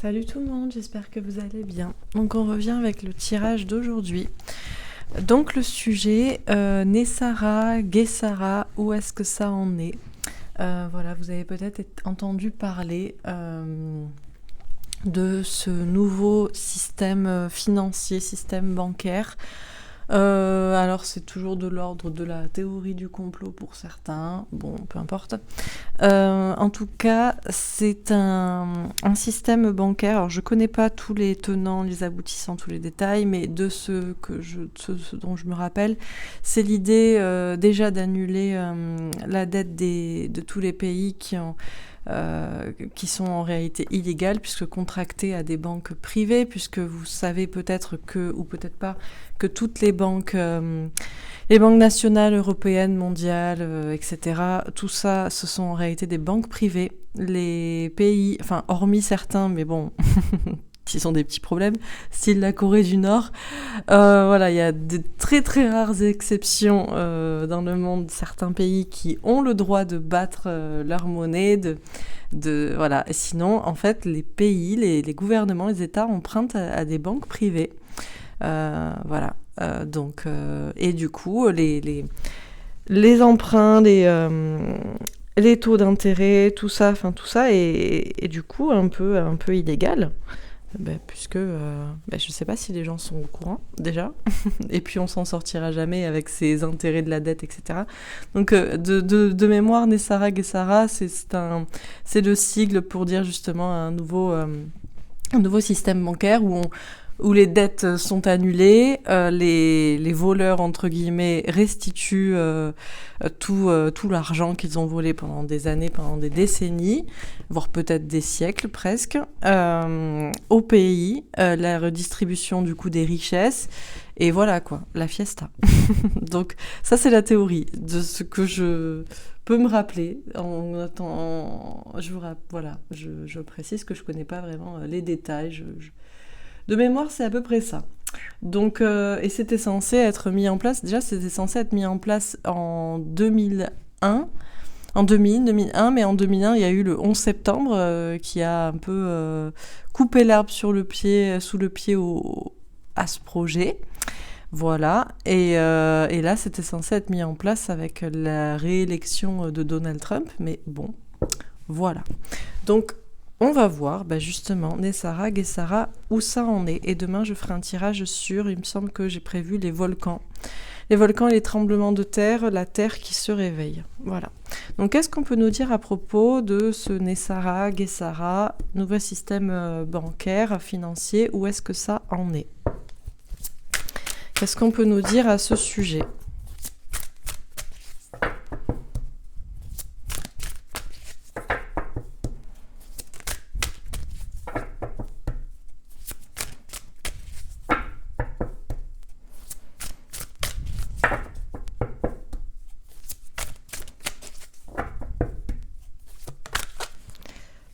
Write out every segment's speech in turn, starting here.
Salut tout le monde, j'espère que vous allez bien. Donc on revient avec le tirage d'aujourd'hui. Donc le sujet, Nessara, Guessara, où est-ce que ça en est? Voilà, vous avez peut-être entendu parler de ce nouveau système financier, système bancaire. Alors c'est toujours de l'ordre de la théorie du complot pour certains, bon peu importe. En tout cas c'est un système bancaire, alors je connais pas tous les tenants, les aboutissants, tous les détails, mais de ce dont je me rappelle, c'est l'idée déjà d'annuler la dette de tous les pays qui sont en réalité illégales, puisque contractées à des banques privées, puisque vous savez peut-être que, ou peut-être pas, que toutes les banques nationales, européennes, mondiales, etc., tout ça, ce sont en réalité des banques privées. Les pays, enfin, hormis certains, mais bon, qui sont des petits problèmes, style la Corée du Nord. Voilà, il y a de très très rares exceptions dans le monde, certains pays qui ont le droit de battre leur monnaie, voilà. Et sinon, en fait, les pays, les gouvernements, les États empruntent à des banques privées. Voilà. Et du coup, les emprunts, les taux d'intérêt, tout ça est du coup un peu illégal. Puisque je sais pas si les gens sont au courant déjà, et puis on s'en sortira jamais avec ces intérêts de la dette, etc. Donc de mémoire, Nessara Guessara, c'est le sigle pour dire justement un nouveau système bancaire où les dettes sont annulées, les voleurs, entre guillemets, restituent tout l'argent qu'ils ont volé pendant des années, pendant des décennies, voire peut-être des siècles presque, au pays, la redistribution du coup des richesses, et voilà quoi, la fiesta. Donc ça c'est la théorie de ce que je peux me rappeler. Je précise que je connais pas vraiment les détails, de mémoire, c'est à peu près ça. Donc, et c'était censé être mis en place, déjà c'était censé être mis en place en 2001, en 2001, mais en 2001, il y a eu le 11 septembre qui a un peu coupé l'herbe sous le pied à ce projet. Voilà, et là c'était censé être mis en place avec la réélection de Donald Trump, mais bon, voilà. Donc, on va voir, justement, Nessara, Guessara, où ça en est. Et demain, je ferai un tirage sur, il me semble que j'ai prévu les volcans. Les volcans et les tremblements de terre, la terre qui se réveille. Voilà. Donc, qu'est-ce qu'on peut nous dire à propos de ce Nessara, Guessara, nouveau système bancaire, financier, où est-ce que ça en est? Qu'est-ce qu'on peut nous dire à ce sujet ?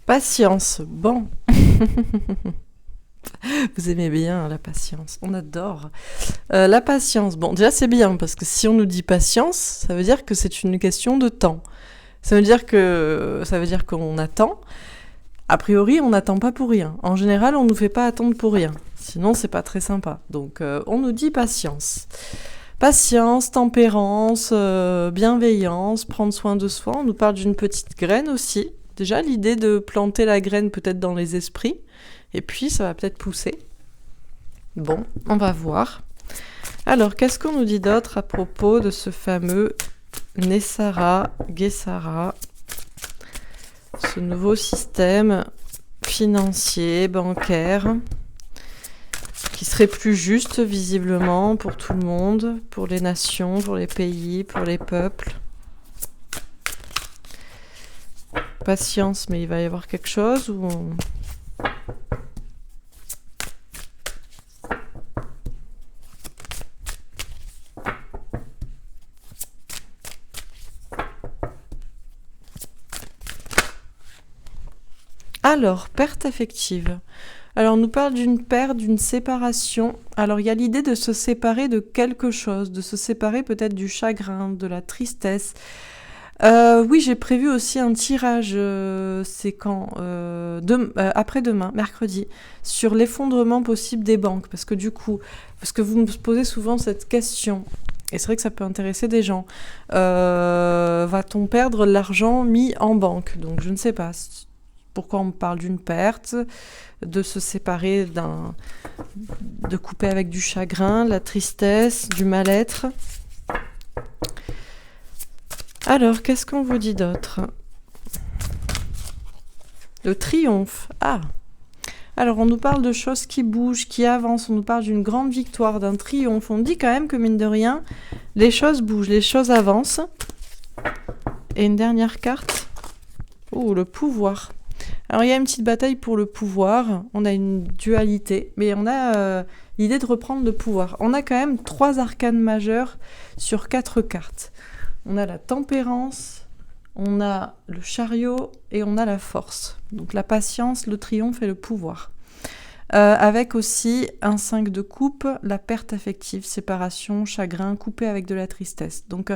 Patience, bon. Vous aimez bien la patience, on adore. La patience, bon, déjà c'est bien, parce que si on nous dit patience, ça veut dire que c'est une question de temps. Ça veut dire qu'on attend. A priori, on n'attend pas pour rien. En général, on nous fait pas attendre pour rien. Sinon, c'est pas très sympa. Donc, on nous dit patience. Patience, tempérance, bienveillance, prendre soin de soi. On nous parle d'une petite graine aussi. Déjà, l'idée de planter la graine peut-être dans les esprits. Et puis, ça va peut-être pousser. Bon, on va voir. Alors, qu'est-ce qu'on nous dit d'autre à propos de ce fameux Nessara, Guessara, ce nouveau système financier, bancaire, qui serait plus juste, visiblement, pour tout le monde, pour les nations, pour les pays, pour les peuples. Patience, mais il va y avoir quelque chose ou... Alors, perte affective. Alors, on nous parle d'une perte, d'une séparation. Alors, il y a l'idée de se séparer de quelque chose, de se séparer peut-être du chagrin, de la tristesse. Oui, j'ai prévu aussi un tirage, c'est quand après-demain, mercredi, sur l'effondrement possible des banques. Parce que vous me posez souvent cette question, et c'est vrai que ça peut intéresser des gens. Va-t-on perdre l'argent mis en banque? Donc je ne sais pas pourquoi on me parle d'une perte, de se séparer de couper avec du chagrin, la tristesse, du mal-être. Alors, qu'est-ce qu'on vous dit d'autre? Le triomphe. Ah! Alors, on nous parle de choses qui bougent, qui avancent, on nous parle d'une grande victoire, d'un triomphe. On dit quand même que, mine de rien, les choses bougent, les choses avancent. Et une dernière carte. Oh, le pouvoir. Alors, il y a une petite bataille pour le pouvoir. On a une dualité, mais on a l'idée de reprendre le pouvoir. On a quand même 3 arcanes majeurs sur 4 cartes. On a la tempérance, on a le chariot et on a la force. Donc la patience, le triomphe et le pouvoir. Avec aussi un 5 de coupe, la perte affective, séparation, chagrin, coupé avec de la tristesse. Donc,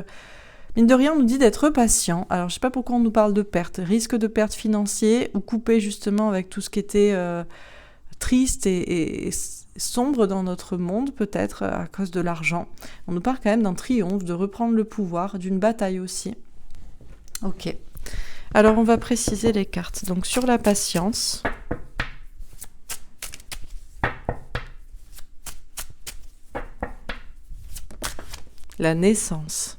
mine de rien, on nous dit d'être patient. Alors, je ne sais pas pourquoi on nous parle de perte. Risque de perte financier ou coupé justement avec tout ce qui était triste et sombre dans notre monde, peut-être à cause de l'argent. On nous parle quand même d'un triomphe, de reprendre le pouvoir, d'une bataille aussi. Ok. Alors, on va préciser les cartes. Donc, sur la patience... La naissance.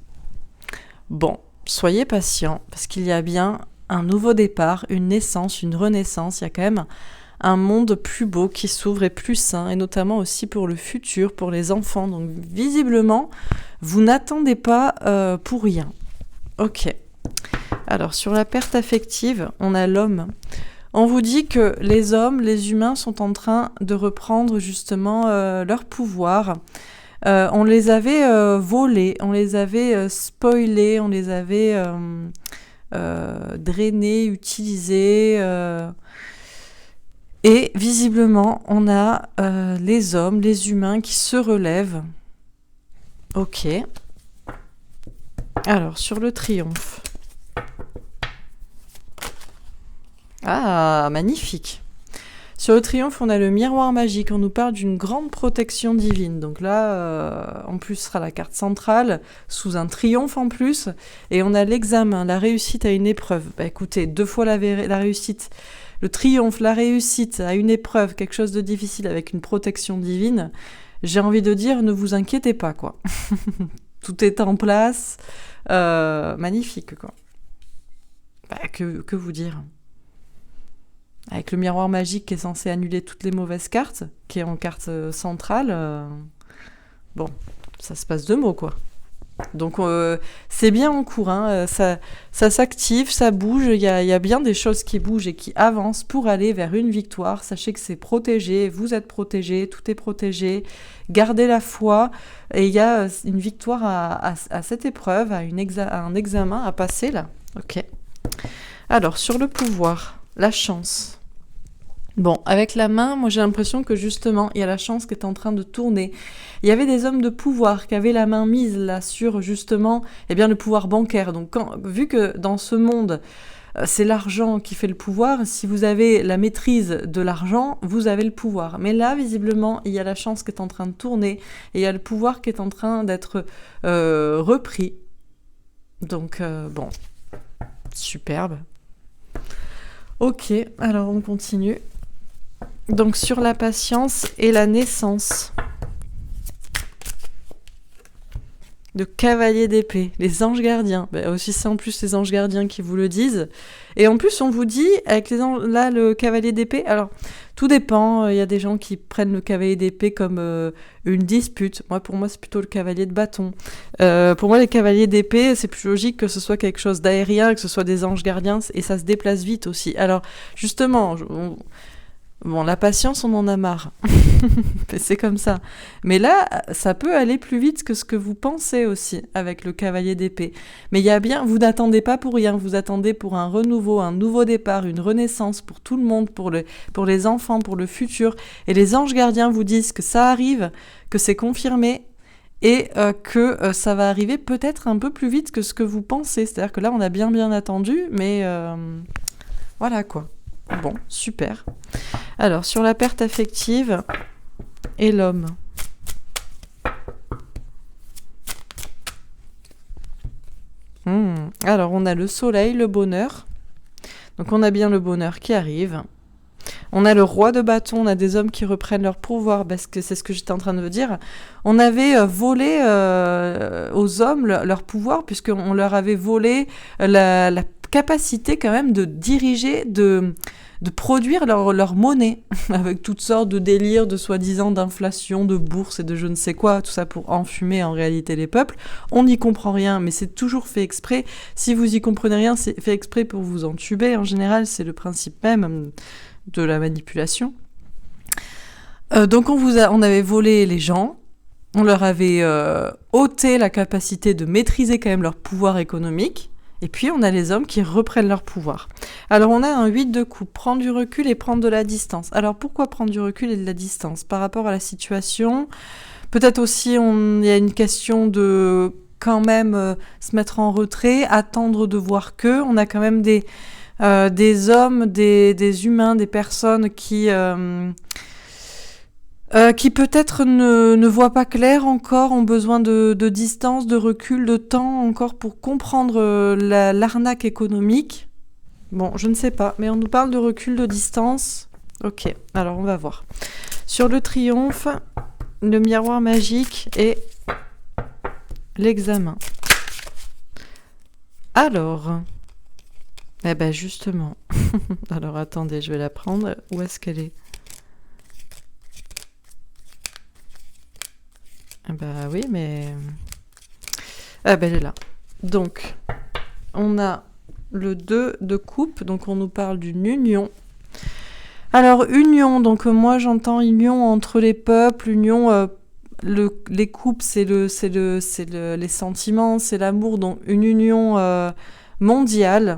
Bon, soyez patient, parce qu'il y a bien un nouveau départ, une naissance, une renaissance. Il y a quand même un monde plus beau qui s'ouvre et plus sain, et notamment aussi pour le futur, pour les enfants. Donc visiblement, vous n'attendez pas pour rien. Ok. Alors, sur la perte affective, on a l'homme. On vous dit que les hommes, les humains sont en train de reprendre justement leur pouvoir. On les avait volés, on les avait spoilés, on les avait drainés, utilisés. Et visiblement, on a les hommes, les humains qui se relèvent. Ok. Alors, sur le triomphe. Ah, magnifique. Sur le triomphe, on a le miroir magique. On nous parle d'une grande protection divine. Donc là, en plus, sera la carte centrale, sous un triomphe en plus. Et on a l'examen, la réussite à une épreuve. Bah écoutez, 2 fois la réussite. Le triomphe, la réussite à une épreuve, quelque chose de difficile avec une protection divine. J'ai envie de dire, ne vous inquiétez pas, quoi. Tout est en place. Magnifique, quoi. Bah, que vous dire ? Avec le miroir magique qui est censé annuler toutes les mauvaises cartes, qui est en carte centrale, bon, ça se passe 2 mots, quoi. Donc, c'est bien en cours, hein, ça s'active, ça bouge, il y a bien des choses qui bougent et qui avancent pour aller vers une victoire. Sachez que c'est protégé, vous êtes protégé, tout est protégé, gardez la foi, et il y a une victoire à cette épreuve, à un examen à passer, là. Ok. Alors, sur le pouvoir... La chance. Bon, avec la main, moi j'ai l'impression que justement, il y a la chance qui est en train de tourner. Il y avait des hommes de pouvoir qui avaient la main mise là sur justement le pouvoir bancaire. Donc vu que dans ce monde, c'est l'argent qui fait le pouvoir, si vous avez la maîtrise de l'argent, vous avez le pouvoir. Mais là, visiblement, il y a la chance qui est en train de tourner et il y a le pouvoir qui est en train d'être repris. Donc, bon, superbe. Ok, alors on continue. Donc sur la patience et la naissance. Le cavalier d'épée, les anges gardiens. Aussi c'est en plus les anges gardiens qui vous le disent. Et en plus on vous dit, avec les anges, là le cavalier d'épée, alors tout dépend, il y a des gens qui prennent le cavalier d'épée comme une dispute. Pour moi c'est plutôt le cavalier de bâton. Pour moi les cavaliers d'épée, c'est plus logique que ce soit quelque chose d'aérien, que ce soit des anges gardiens, et ça se déplace vite aussi. Alors justement, la patience, on en a marre. C'est comme ça. Mais là, ça peut aller plus vite que ce que vous pensez aussi avec le cavalier d'épée. Mais il y a bien, vous n'attendez pas pour rien, vous attendez pour un renouveau, un nouveau départ, une renaissance pour tout le monde, pour les enfants, pour le futur. Et les anges gardiens vous disent que ça arrive, que c'est confirmé et que ça va arriver peut-être un peu plus vite que ce que vous pensez. C'est-à-dire que là, on a bien attendu, mais voilà quoi. Bon, super. Alors, sur la perte affective et l'homme. Alors, on a le soleil, le bonheur. Donc, on a bien le bonheur qui arrive. On a le roi de bâton, on a des hommes qui reprennent leur pouvoir, parce que c'est ce que j'étais en train de vous dire. On avait volé aux hommes leur pouvoir, puisqu'on leur avait volé la capacité quand même de diriger, de produire leur monnaie, avec toutes sortes de délires, de soi-disant d'inflation, de bourse et de je ne sais quoi, tout ça pour enfumer en réalité les peuples. On n'y comprend rien, mais c'est toujours fait exprès. Si vous y comprenez rien, c'est fait exprès pour vous entuber. En général, c'est le principe même de la manipulation. Donc on avait volé les gens, on leur avait ôté la capacité de maîtriser quand même leur pouvoir économique, et puis on a les hommes qui reprennent leur pouvoir. Alors on a un 8 de coupe, prendre du recul et prendre de la distance. Alors pourquoi prendre du recul et de la distance par rapport à la situation? Peut-être aussi il y a une question de quand même se mettre en retrait, attendre de voir que. On a quand même des hommes, des humains, des personnes qui peut-être ne voient pas clair encore, ont besoin de distance, de recul, de temps encore pour comprendre l'arnaque économique. Bon, je ne sais pas, mais on nous parle de recul, de distance. Ok, alors on va voir. Sur le triomphe, le miroir magique et l'examen. Alors, eh ben justement, alors attendez, je vais la prendre. Où est-ce qu'elle est? Ah bah oui, mais... Ah bah elle est là. Donc, on a le 2 de coupe, donc on nous parle d'une union. Alors, union, donc moi j'entends union entre les peuples, union... les coupes, c'est les sentiments, c'est l'amour, donc une union mondiale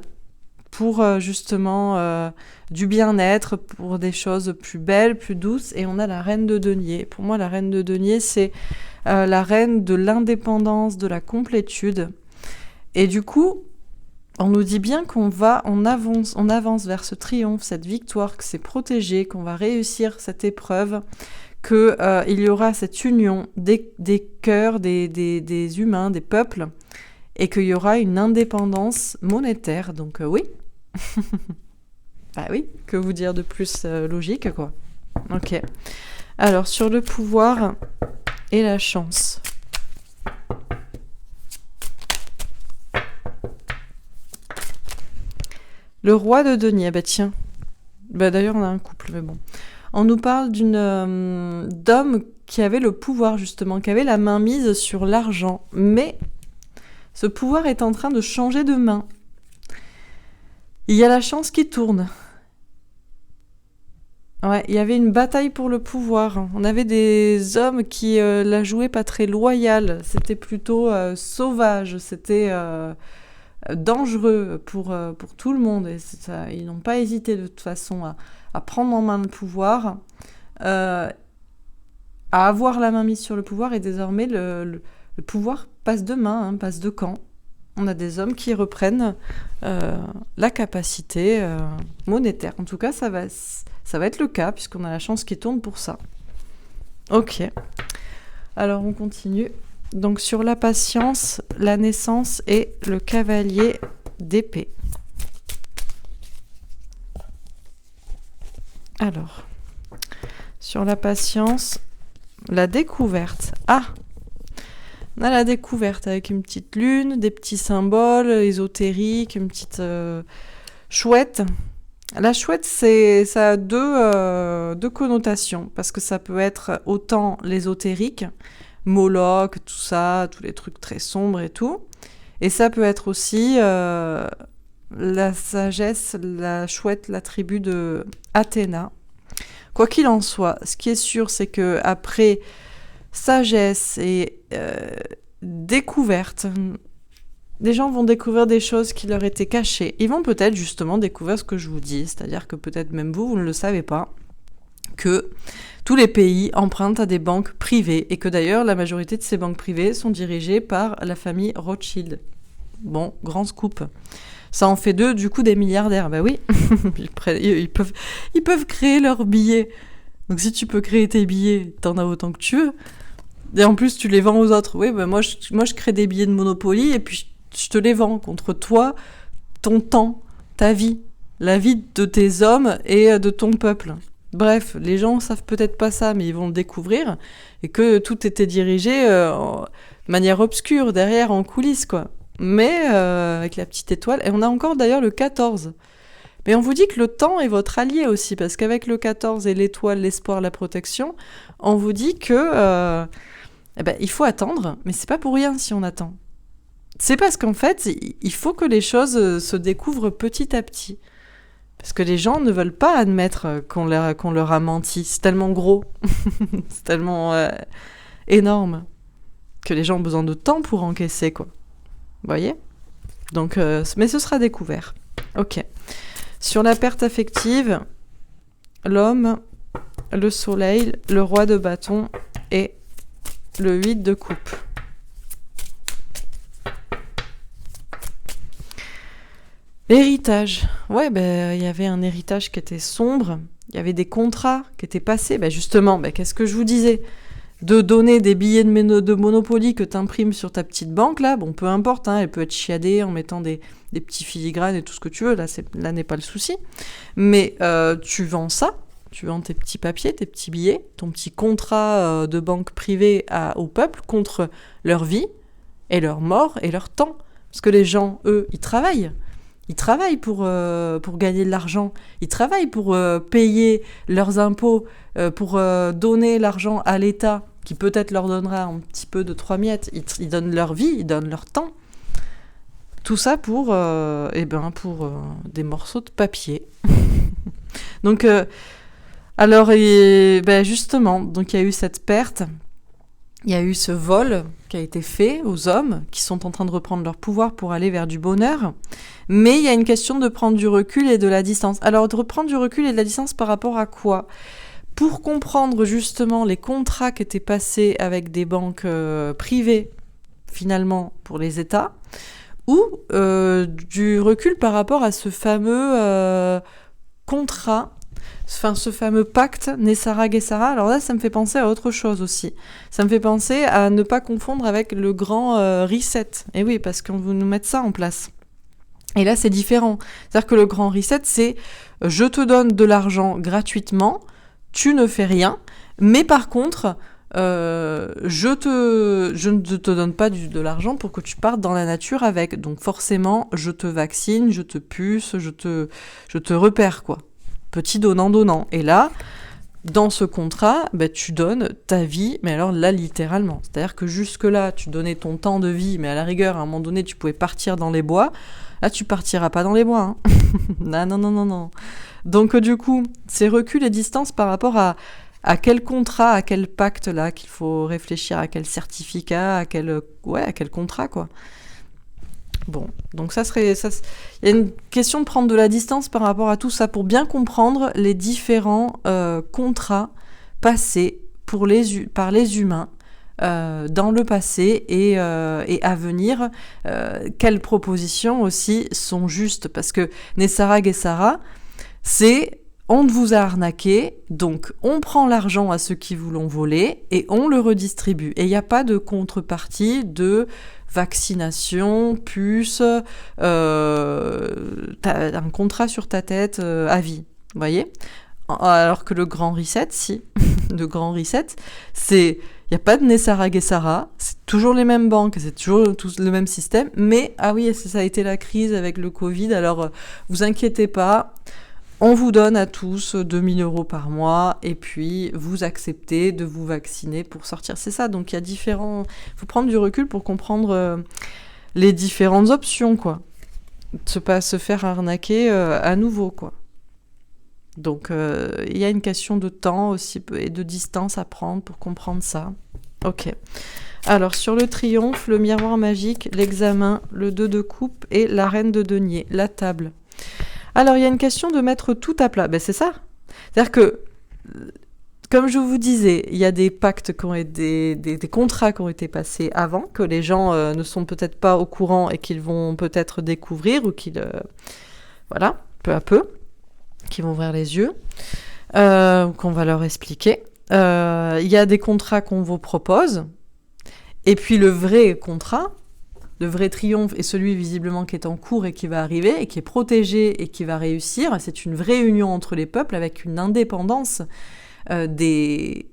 pour justement du bien-être, pour des choses plus belles, plus douces. Et on a la reine de denier. Pour moi, la reine de denier, c'est la reine de l'indépendance, de la complétude. Et du coup, on nous dit bien on avance vers ce triomphe, cette victoire, que c'est protégé, qu'on va réussir cette épreuve, qu'il y aura cette union des cœurs, des humains, des peuples, et qu'il y aura une indépendance monétaire. Donc oui. Bah oui, que vous dire de plus logique, quoi. Ok. Alors, sur le pouvoir et la chance. Le roi de denier, bah tiens. Bah d'ailleurs, on a un couple, mais bon. On nous parle d'homme qui avait le pouvoir, justement, qui avait la main mise sur l'argent. Mais ce pouvoir est en train de changer de main. Il y a la chance qui tourne. Ouais, il y avait une bataille pour le pouvoir. On avait des hommes qui la jouaient pas très loyale. C'était plutôt sauvage. C'était dangereux pour tout le monde. Et ça, ils n'ont pas hésité de toute façon à prendre en main le pouvoir, à avoir la main mise sur le pouvoir. Et désormais, le pouvoir passe de main, passe de camp. On a des hommes qui reprennent la capacité monétaire. En tout cas, ça va être le cas, puisqu'on a la chance qui tourne pour ça. Ok. Alors, on continue. Donc, sur la patience, la naissance et le cavalier d'épée. Alors, sur la patience, la découverte. Ah! On a la découverte avec une petite lune, des petits symboles ésotériques, une petite chouette. La chouette, ça a deux connotations, parce que ça peut être autant l'ésotérique, Moloch, tout ça, tous les trucs très sombres et tout. Et ça peut être aussi la sagesse, la chouette, la tribu de Athéna. Quoi qu'il en soit, ce qui est sûr, c'est que après sagesse et découverte, des gens vont découvrir des choses qui leur étaient cachées. Ils vont peut-être justement découvrir ce que je vous dis, c'est-à-dire que peut-être même vous ne le savez pas, que tous les pays empruntent à des banques privées, et que d'ailleurs la majorité de ces banques privées sont dirigées par la famille Rothschild. Bon, grand scoop. Ça en fait d'eux, du coup, des milliardaires. Bah oui, ils peuvent créer leurs billets. Donc si tu peux créer tes billets, t'en as autant que tu veux. Et en plus, tu les vends aux autres. Oui, bah moi, je crée des billets de Monopoly et puis je te les vends contre toi, ton temps, ta vie, la vie de tes hommes et de ton peuple. Bref, les gens savent peut-être pas ça, mais ils vont le découvrir, et que tout était dirigé de manière obscure, derrière, en coulisses, quoi. Mais avec la petite étoile, et on a encore d'ailleurs le 14. Mais on vous dit que le temps est votre allié aussi, parce qu'avec le 14 et l'étoile, l'espoir, la protection, on vous dit que il faut attendre, mais c'est pas pour rien si on attend. C'est parce qu'en fait, il faut que les choses se découvrent petit à petit. Parce que les gens ne veulent pas admettre qu'on leur a menti. C'est tellement gros, c'est tellement énorme, que les gens ont besoin de temps pour encaisser, quoi. Vous voyez ? Donc, mais ce sera découvert. Ok. Sur la perte affective, l'homme, le soleil, le roi de bâton et le 8 de coupe. Héritage. Ouais, il y avait un héritage qui était sombre. Il y avait des contrats qui étaient passés. Justement, qu'est-ce que je vous disais ? De donner des billets de Monopoly que tu imprimes sur ta petite banque, là, bon, peu importe, hein, elle peut être chiadée en mettant des petits filigranes et tout ce que tu veux, là n'est pas le souci. Mais tu vends ça, tu vends tes petits papiers, tes petits billets, ton petit contrat de banque privée au peuple contre leur vie et leur mort et leur temps. Parce que les gens, eux, ils travaillent. Ils travaillent pour gagner de l'argent. Ils travaillent pour payer leurs impôts, pour donner l'argent à l'État, qui peut-être leur donnera un petit peu de 3 miettes. Ils donnent leur vie, ils donnent leur temps. Tout ça pour des morceaux de papier. Donc, justement, donc il y a eu cette perte. Il y a eu ce vol qui a été fait aux hommes qui sont en train de reprendre leur pouvoir pour aller vers du bonheur. Mais il y a une question de prendre du recul et de la distance. Alors, de reprendre du recul et de la distance par rapport à quoi ? Pour comprendre justement les contrats qui étaient passés avec des banques privées, finalement, pour les États, ou du recul par rapport à ce fameux contrat, ce fameux pacte Nessara-Guessara. Alors là, ça me fait penser à autre chose aussi. Ça me fait penser à ne pas confondre avec le grand reset. Et oui, parce qu'on veut nous mettre ça en place. Et là, c'est différent. C'est-à-dire que le grand reset, c'est je te donne de l'argent gratuitement, tu ne fais rien, mais par contre, je ne te donne pas de l'argent pour que tu partes dans la nature avec. Donc forcément, je te vaccine, je te puce, je te repère, quoi. Petit donnant-donnant. Et là, dans ce contrat, tu donnes ta vie, mais alors là, littéralement. C'est-à-dire que jusque-là, tu donnais ton temps de vie, mais à la rigueur, à un moment donné, tu pouvais partir dans les bois. Là, tu partiras pas dans les bois. Hein. Non. Donc, du coup, c'est recul et distance par rapport à quel contrat, à quel pacte, là, qu'il faut réfléchir, à quel certificat, à quel contrat, quoi. Bon, donc il y a une question de prendre de la distance par rapport à tout ça pour bien comprendre les différents contrats passés par les humains dans le passé et à venir. Quelles propositions aussi sont justes, parce que Nessara-Guessara, c'est on vous a arnaqué, donc on prend l'argent à ceux qui vous l'ont volé et on le redistribue. Et il n'y a pas de contrepartie de vaccination, puce, t'as un contrat sur ta tête à vie, vous voyez ? Alors que le grand reset, le grand reset, il n'y a pas de Nessara-Guessara, c'est toujours les mêmes banques, c'est toujours le même système, mais, ah oui, ça a été la crise avec le Covid, alors vous inquiétez pas, on vous donne à tous 2 000 € par mois et puis vous acceptez de vous vacciner pour sortir. C'est ça, donc il faut prendre du recul pour comprendre les différentes options, quoi. Pas se faire arnaquer à nouveau, quoi. Donc il y a une question de temps aussi et de distance à prendre pour comprendre ça. Ok. Alors sur le triomphe, le miroir magique, l'examen, le 2 de coupe et la reine de denier, la table. Alors, il y a une question de mettre tout à plat. C'est ça. C'est-à-dire que comme je vous disais, il y a des pactes qui ont été, des contrats qui ont été passés avant, que les gens ne sont peut-être pas au courant et qu'ils vont peut-être découvrir, ou qu'ils, voilà, peu à peu, qui vont ouvrir les yeux, qu'on va leur expliquer. Il y a des contrats qu'on vous propose, et puis le vrai contrat, le vrai triomphe est celui visiblement qui est en cours et qui va arriver, et qui est protégé et qui va réussir. C'est une vraie union entre les peuples avec une indépendance des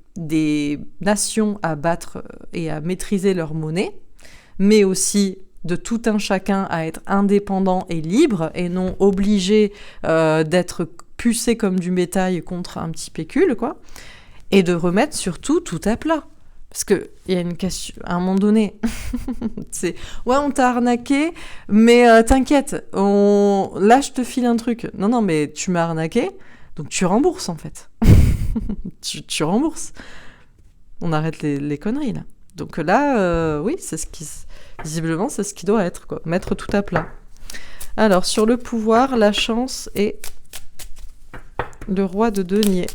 nations à battre et à maîtriser leur monnaie, mais aussi de tout un chacun à être indépendant et libre, et non obligé d'être pucé comme du bétail contre un petit pécule, quoi, et de remettre surtout tout à plat. Parce qu'il y a une question, à un moment donné, c'est « Ouais, on t'a arnaqué, mais t'inquiète, là, je te file un truc. » Non, mais tu m'as arnaqué, donc tu rembourses, en fait. tu rembourses. On arrête les conneries, là. Donc là, oui, visiblement, c'est ce qui doit être, quoi. Mettre tout à plat. Alors, sur le pouvoir, la chance et le roi de denier.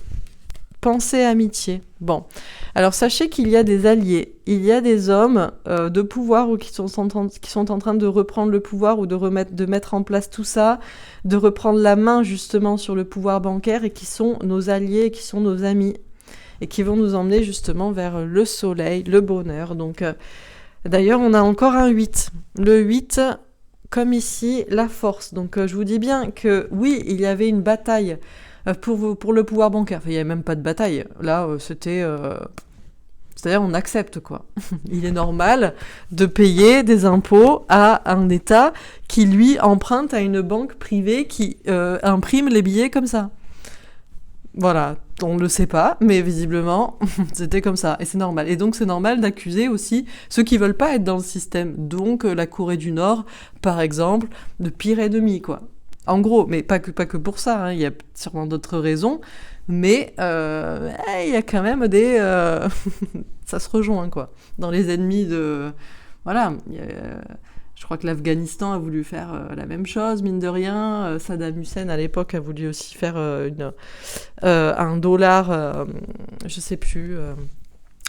Pensée, amitié. Bon, alors sachez qu'il y a des alliés, il y a des hommes de pouvoir ou qui sont en train de reprendre le pouvoir ou de mettre en place tout ça, de reprendre la main justement sur le pouvoir bancaire, et qui sont nos alliés, qui sont nos amis, et qui vont nous emmener justement vers le soleil, le bonheur. Donc, d'ailleurs, on a encore un 8. Le 8, comme ici, la force. Donc, je vous dis bien que oui, il y avait une bataille pour le pouvoir bancaire. Enfin, il n'y avait même pas de bataille. Là, c'était... C'est-à-dire, on accepte, quoi. Il est normal de payer des impôts à un État qui, lui, emprunte à une banque privée qui imprime les billets comme ça. Voilà, on ne le sait pas, mais visiblement, c'était comme ça. Et c'est normal. Et donc, c'est normal d'accuser aussi ceux qui veulent pas être dans le système. Donc, la Corée du Nord, par exemple, de pire ennemi, quoi. En gros, mais pas que pour ça, hein. Il y a sûrement d'autres raisons, mais il y a quand même des... ça se rejoint, quoi. Dans les ennemis de... Voilà, je crois que l'Afghanistan a voulu faire la même chose, mine de rien. Saddam Hussein, à l'époque, a voulu aussi faire un dollar, je sais plus,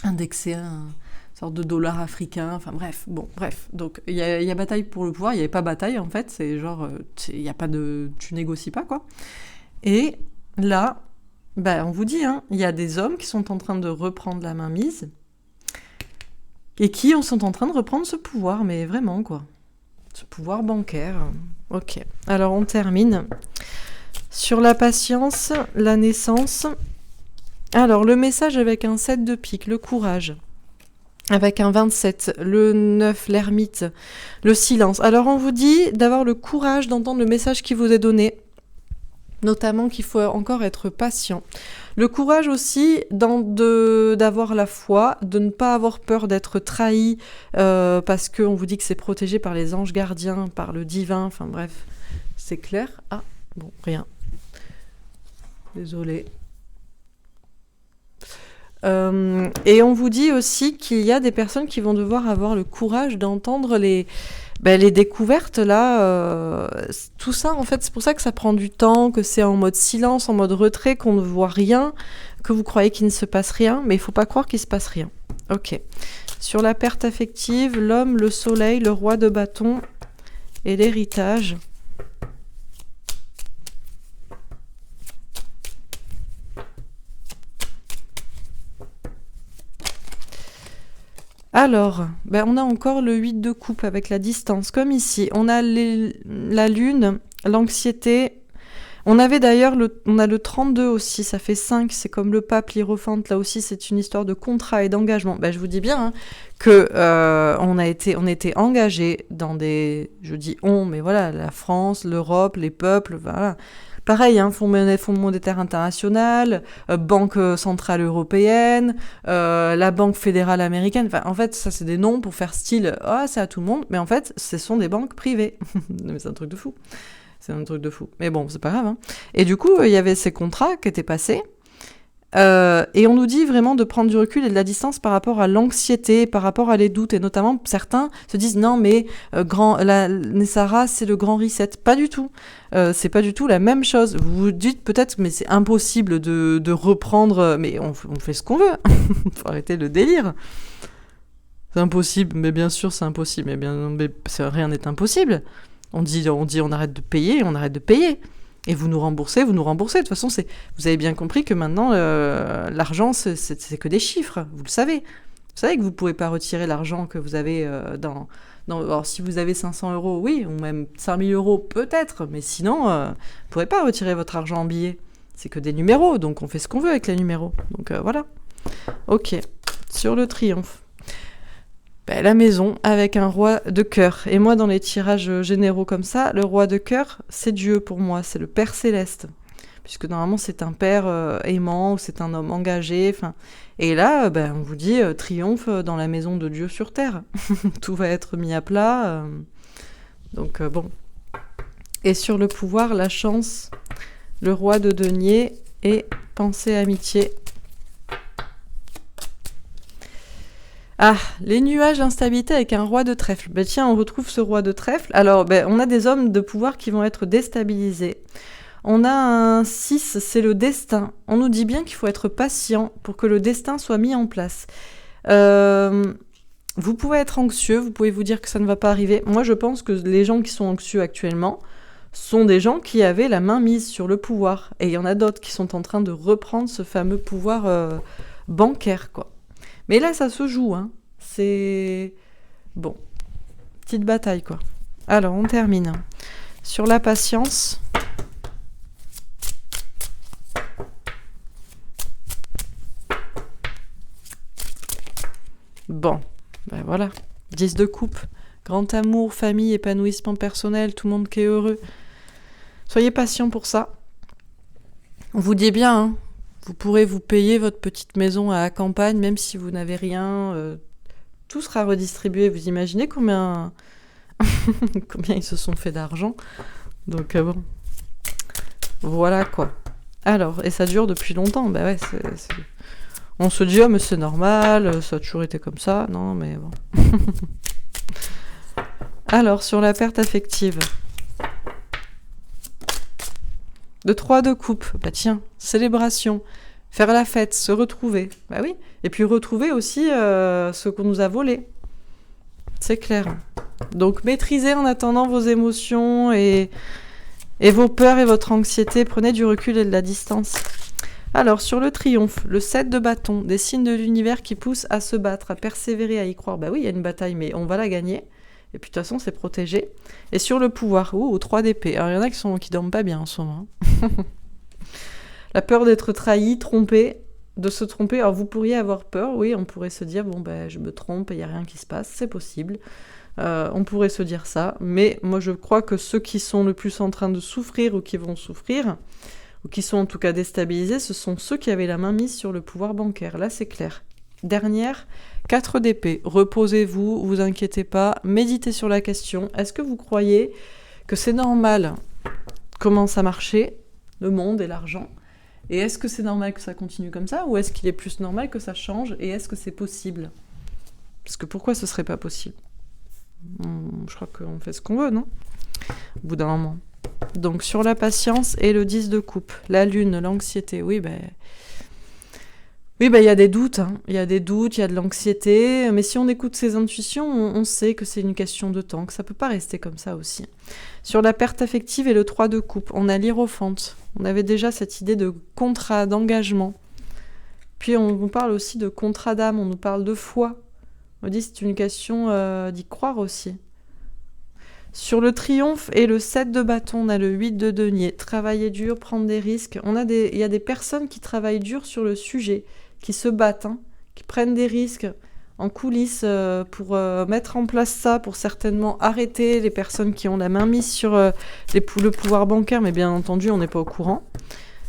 indexé à un sorte de dollar africain, enfin bref, donc il y a bataille pour le pouvoir, il n'y avait pas bataille en fait, c'est genre, il y a pas de, tu négocies pas, quoi. Et là, on vous dit, hein, il y a des hommes qui sont en train de reprendre la mainmise, et qui sont en train de reprendre ce pouvoir, mais vraiment, quoi. Ce pouvoir bancaire. Ok, alors on termine. Sur la patience, la naissance, alors le message avec un 7 de pique, le courage. Avec un 27, le 9, l'ermite, le silence. Alors on vous dit d'avoir le courage d'entendre le message qui vous est donné, notamment qu'il faut encore être patient. Le courage aussi d'avoir la foi, de ne pas avoir peur d'être trahi, parce qu'on vous dit que c'est protégé par les anges gardiens, par le divin, enfin bref, c'est clair. Ah, bon, rien. Désolée. Et on vous dit aussi qu'il y a des personnes qui vont devoir avoir le courage d'entendre les découvertes là, tout ça en fait, c'est pour ça que ça prend du temps, que c'est en mode silence, en mode retrait, qu'on ne voit rien, que vous croyez qu'il ne se passe rien, mais il faut pas croire qu'il se passe rien. Ok. Sur la perte affective, l'homme, le soleil, le roi de bâton et l'héritage. Alors, on a encore le 8 de coupe avec la distance, comme ici. On a la lune, l'anxiété. On avait d'ailleurs on a le 32 aussi, ça fait 5, c'est comme le pape, l'hiérophante. Là aussi, c'est une histoire de contrat et d'engagement. Je vous dis bien hein, que on était engagés dans des... Je dis on, mais voilà, la France, l'Europe, les peuples, voilà... Pareil, hein, Fonds monétaire international, Banque centrale européenne, la Banque fédérale américaine. Enfin, en fait, ça, c'est des noms pour faire style « Ah, c'est à tout le monde », mais en fait, ce sont des banques privées. Mais c'est un truc de fou. C'est un truc de fou. Mais bon, c'est pas grave. Hein. Et du coup, il y avait ces contrats qui étaient passés Et on nous dit vraiment de prendre du recul et de la distance par rapport à l'anxiété, par rapport à les doutes. Et notamment, certains se disent non, mais Nessara, c'est le grand reset. Pas du tout. C'est pas du tout la même chose. Vous vous dites peut-être, mais c'est impossible de reprendre. Mais on fait ce qu'on veut. Faut arrêter le délire. C'est impossible. Mais bien sûr, c'est impossible. Mais rien n'est impossible. On dit on arrête de payer, on arrête de payer. Et vous nous remboursez. De toute façon, vous avez bien compris que maintenant, l'argent, c'est que des chiffres. Vous le savez. Vous savez que vous ne pouvez pas retirer l'argent que vous avez alors, si vous avez 500 €, oui, ou même 5000 € peut-être. Mais sinon, vous ne pourrez pas retirer votre argent en billets. C'est que des numéros. Donc, on fait ce qu'on veut avec les numéros. Donc, voilà. Ok. Sur le triomphe. La maison avec un roi de cœur. Et moi, dans les tirages généraux comme ça, le roi de cœur, c'est Dieu pour moi, c'est le Père Céleste. Puisque normalement, c'est un père aimant, ou c'est un homme engagé. Et là, on vous dit triomphe dans la maison de Dieu sur terre. Tout va être mis à plat. Donc, bon. Et sur le pouvoir, la chance, le roi de denier et pensée amitié. Ah, les nuages d'instabilité avec un roi de trèfle. Tiens, on retrouve ce roi de trèfle. Alors, on a des hommes de pouvoir qui vont être déstabilisés. On a un 6, c'est le destin. On nous dit bien qu'il faut être patient pour que le destin soit mis en place. Vous pouvez être anxieux, vous pouvez vous dire que ça ne va pas arriver. Moi, je pense que les gens qui sont anxieux actuellement sont des gens qui avaient la main mise sur le pouvoir. Et il y en a d'autres qui sont en train de reprendre ce fameux pouvoir bancaire, quoi. Mais là, ça se joue, hein. C'est... Bon. Petite bataille, quoi. Alors, on termine. Sur la patience. Bon. Voilà. 10 de coupe. Grand amour, famille, épanouissement personnel, tout le monde qui est heureux. Soyez patient pour ça. On vous dit bien, hein. Vous pourrez vous payer votre petite maison à la campagne, même si vous n'avez rien. Tout sera redistribué. Vous imaginez combien ils se sont fait d'argent. Donc bon. Voilà quoi. Alors, et ça dure depuis longtemps. Ouais, on se dit, mais c'est normal, ça a toujours été comme ça. Non, mais bon. Alors, sur la perte affective. De 3 de coupe, tiens, célébration, faire la fête, se retrouver, oui, et puis retrouver aussi ce qu'on nous a volé, c'est clair. Donc maîtrisez en attendant vos émotions et vos peurs et votre anxiété, prenez du recul et de la distance. Alors sur le triomphe, le 7 de bâton, des signes de l'univers qui poussent à se battre, à persévérer, à y croire, oui, il y a une bataille, mais on va la gagner. Et puis de toute façon, c'est protégé. Et sur le pouvoir, au 3 d'épée. Alors il y en a qui dorment pas bien en ce moment. La peur d'être trahi, trompé, de se tromper. Alors vous pourriez avoir peur, oui, on pourrait se dire, je me trompe et il n'y a rien qui se passe, c'est possible. On pourrait se dire ça. Mais moi je crois que ceux qui sont le plus en train de souffrir ou qui vont souffrir, ou qui sont en tout cas déstabilisés, ce sont ceux qui avaient la main mise sur le pouvoir bancaire. Là c'est clair. Dernière, 4 d'épée. Reposez-vous, vous inquiétez pas, méditez sur la question. Est-ce que vous croyez que c'est normal comment ça marchait, le monde et l'argent ? Et est-ce que c'est normal que ça continue comme ça ? Ou est-ce qu'il est plus normal que ça change ? Et est-ce que c'est possible ? Parce que pourquoi ce serait pas possible ? Je crois qu'on fait ce qu'on veut, non ? Au bout d'un moment. Donc sur la patience et le 10 de coupe. La lune, l'anxiété, oui, il y a des doutes, hein. Il y a des doutes, il y a de l'anxiété, mais si on écoute ses intuitions, on sait que c'est une question de temps, que ça peut pas rester comme ça aussi. Sur la perte affective et le 3 de coupe, on a l'hiérophante. On avait déjà cette idée de contrat, d'engagement. Puis on nous parle aussi de contrat d'âme, on nous parle de foi. On dit que c'est une question d'y croire aussi. Sur le triomphe et le 7 de bâton, on a le 8 de denier. Travailler dur, prendre des risques. Il y a des personnes qui travaillent dur sur le sujet, qui se battent, hein, qui prennent des risques en coulisses pour mettre en place ça, pour certainement arrêter les personnes qui ont la main mise sur le pouvoir bancaire, mais bien entendu, on n'est pas au courant.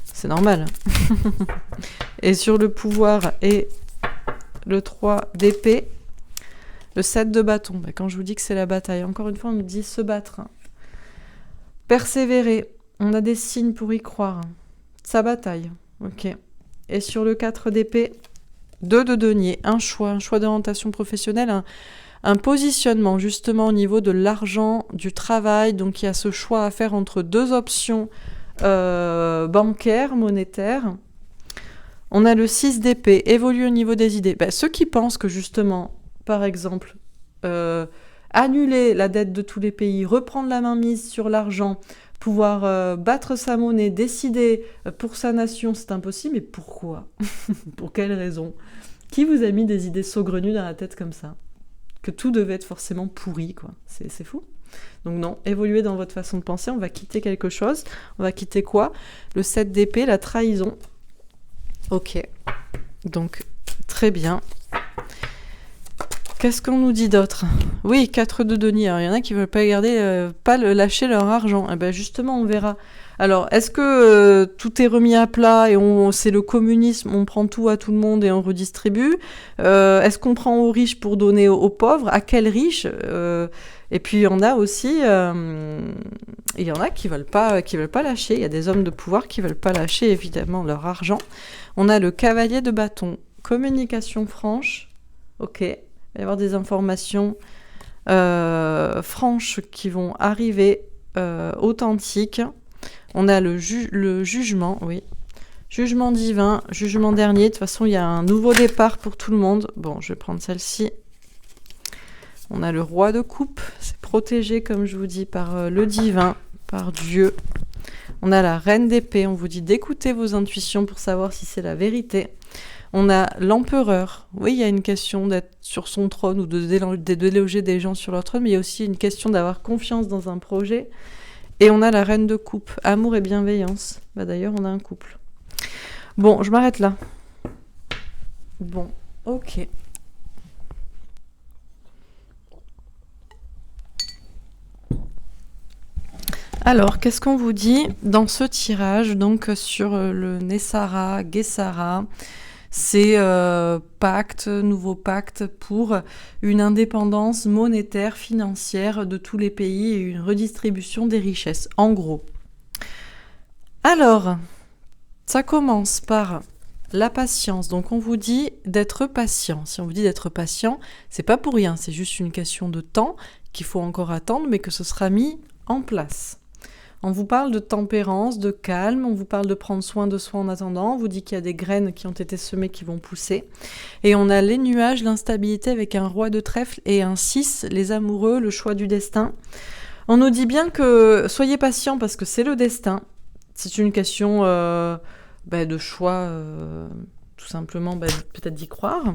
C'est normal. Et sur le pouvoir et le 3 d'épée, le 7 de bâton. Quand je vous dis que c'est la bataille, encore une fois, on nous dit se battre. Persévérer. On a des signes pour y croire. Ça bataille. Ok. Et sur le 4 d'épée, 2 de denier, un choix d'orientation professionnelle, un positionnement justement au niveau de l'argent, du travail. Donc il y a ce choix à faire entre 2 options bancaires, monétaires. On a le 6 d'épée, évoluer au niveau des idées. Ceux qui pensent que justement, par exemple, annuler la dette de tous les pays, reprendre la mainmise sur l'argent, pouvoir battre sa monnaie, décider pour sa nation, c'est impossible. Mais pourquoi? Pour quelle raison? Qui vous a mis des idées saugrenues dans la tête comme ça? Que tout devait être forcément pourri, quoi. C'est fou. Donc non, évoluez dans votre façon de penser, on va quitter quelque chose. On va quitter quoi? Le 7 d'épée, la trahison. Ok, donc très bien. Qu'est-ce qu'on nous dit d'autre? Oui, 4 de denier. Alors, il y en a qui ne veulent pas lâcher leur argent. Justement, on verra. Alors, est-ce que tout est remis à plat et c'est le communisme, on prend tout à tout le monde et on redistribue? Est-ce qu'on prend aux riches pour donner aux pauvres? À quels riches? Et puis, il y en a aussi, il y en a qui veulent pas lâcher. Il y a des hommes de pouvoir qui veulent pas lâcher, évidemment, leur argent. On a le cavalier de bâton. Communication franche. Ok. Il va y avoir des informations franches qui vont arriver, authentiques. On a le jugement, oui. Jugement divin, jugement dernier. De toute façon, il y a un nouveau départ pour tout le monde. Bon, je vais prendre celle-ci. On a le roi de coupe. C'est protégé, comme je vous dis, par le divin, par Dieu. On a la reine d'épée. On vous dit d'écouter vos intuitions pour savoir si c'est la vérité. On a l'empereur. Oui, il y a une question d'être sur son trône ou de déloger des gens sur leur trône, mais il y a aussi une question d'avoir confiance dans un projet. Et on a la reine de coupe, amour et bienveillance. D'ailleurs, on a un couple. Bon, je m'arrête là. Bon, ok. Alors, qu'est-ce qu'on vous dit dans ce tirage, donc sur le Nessara, Guessara? C'est nouveau pacte pour une indépendance monétaire, financière de tous les pays et une redistribution des richesses, en gros. Alors, ça commence par la patience. Donc, on vous dit d'être patient. Si on vous dit d'être patient, c'est pas pour rien, c'est juste une question de temps qu'il faut encore attendre, mais que ce sera mis en place. On vous parle de tempérance, de calme, on vous parle de prendre soin de soi en attendant, on vous dit qu'il y a des graines qui ont été semées qui vont pousser. Et on a les nuages, l'instabilité avec un roi de trèfle et un 6, les amoureux, le choix du destin. On nous dit bien que soyez patients parce que c'est le destin. C'est une question de choix, tout simplement, peut-être d'y croire.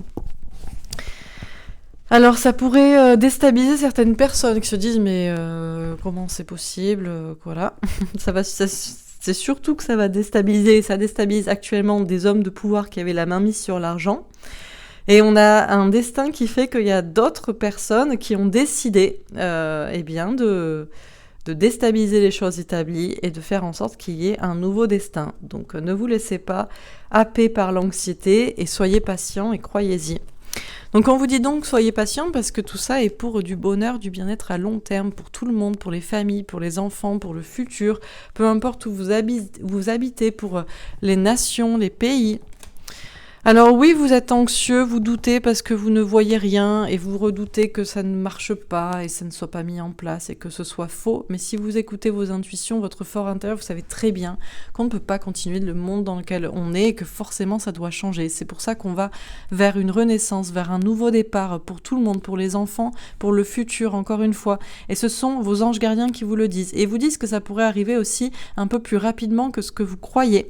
Alors ça pourrait déstabiliser certaines personnes qui se disent mais comment c'est possible, voilà. C'est surtout que ça va déstabiliser, ça déstabilise actuellement des hommes de pouvoir qui avaient la main mise sur l'argent. Et on a un destin qui fait qu'il y a d'autres personnes qui ont décidé de déstabiliser les choses établies et de faire en sorte qu'il y ait un nouveau destin. Donc ne vous laissez pas happer par l'anxiété et soyez patients et croyez-y. Donc on vous dit donc soyez patients parce que tout ça est pour du bonheur, du bien-être à long terme, pour tout le monde, pour les familles, pour les enfants, pour le futur, peu importe où vous habitez, pour les nations, les pays. Alors oui, vous êtes anxieux, vous doutez parce que vous ne voyez rien et vous redoutez que ça ne marche pas et ça ne soit pas mis en place et que ce soit faux. Mais si vous écoutez vos intuitions, votre fort intérieur, vous savez très bien qu'on ne peut pas continuer le monde dans lequel on est et que forcément ça doit changer. C'est pour ça qu'on va vers une renaissance, vers un nouveau départ pour tout le monde, pour les enfants, pour le futur, encore une fois. Et ce sont vos anges gardiens qui vous le disent. Et vous disent que ça pourrait arriver aussi un peu plus rapidement que ce que vous croyez.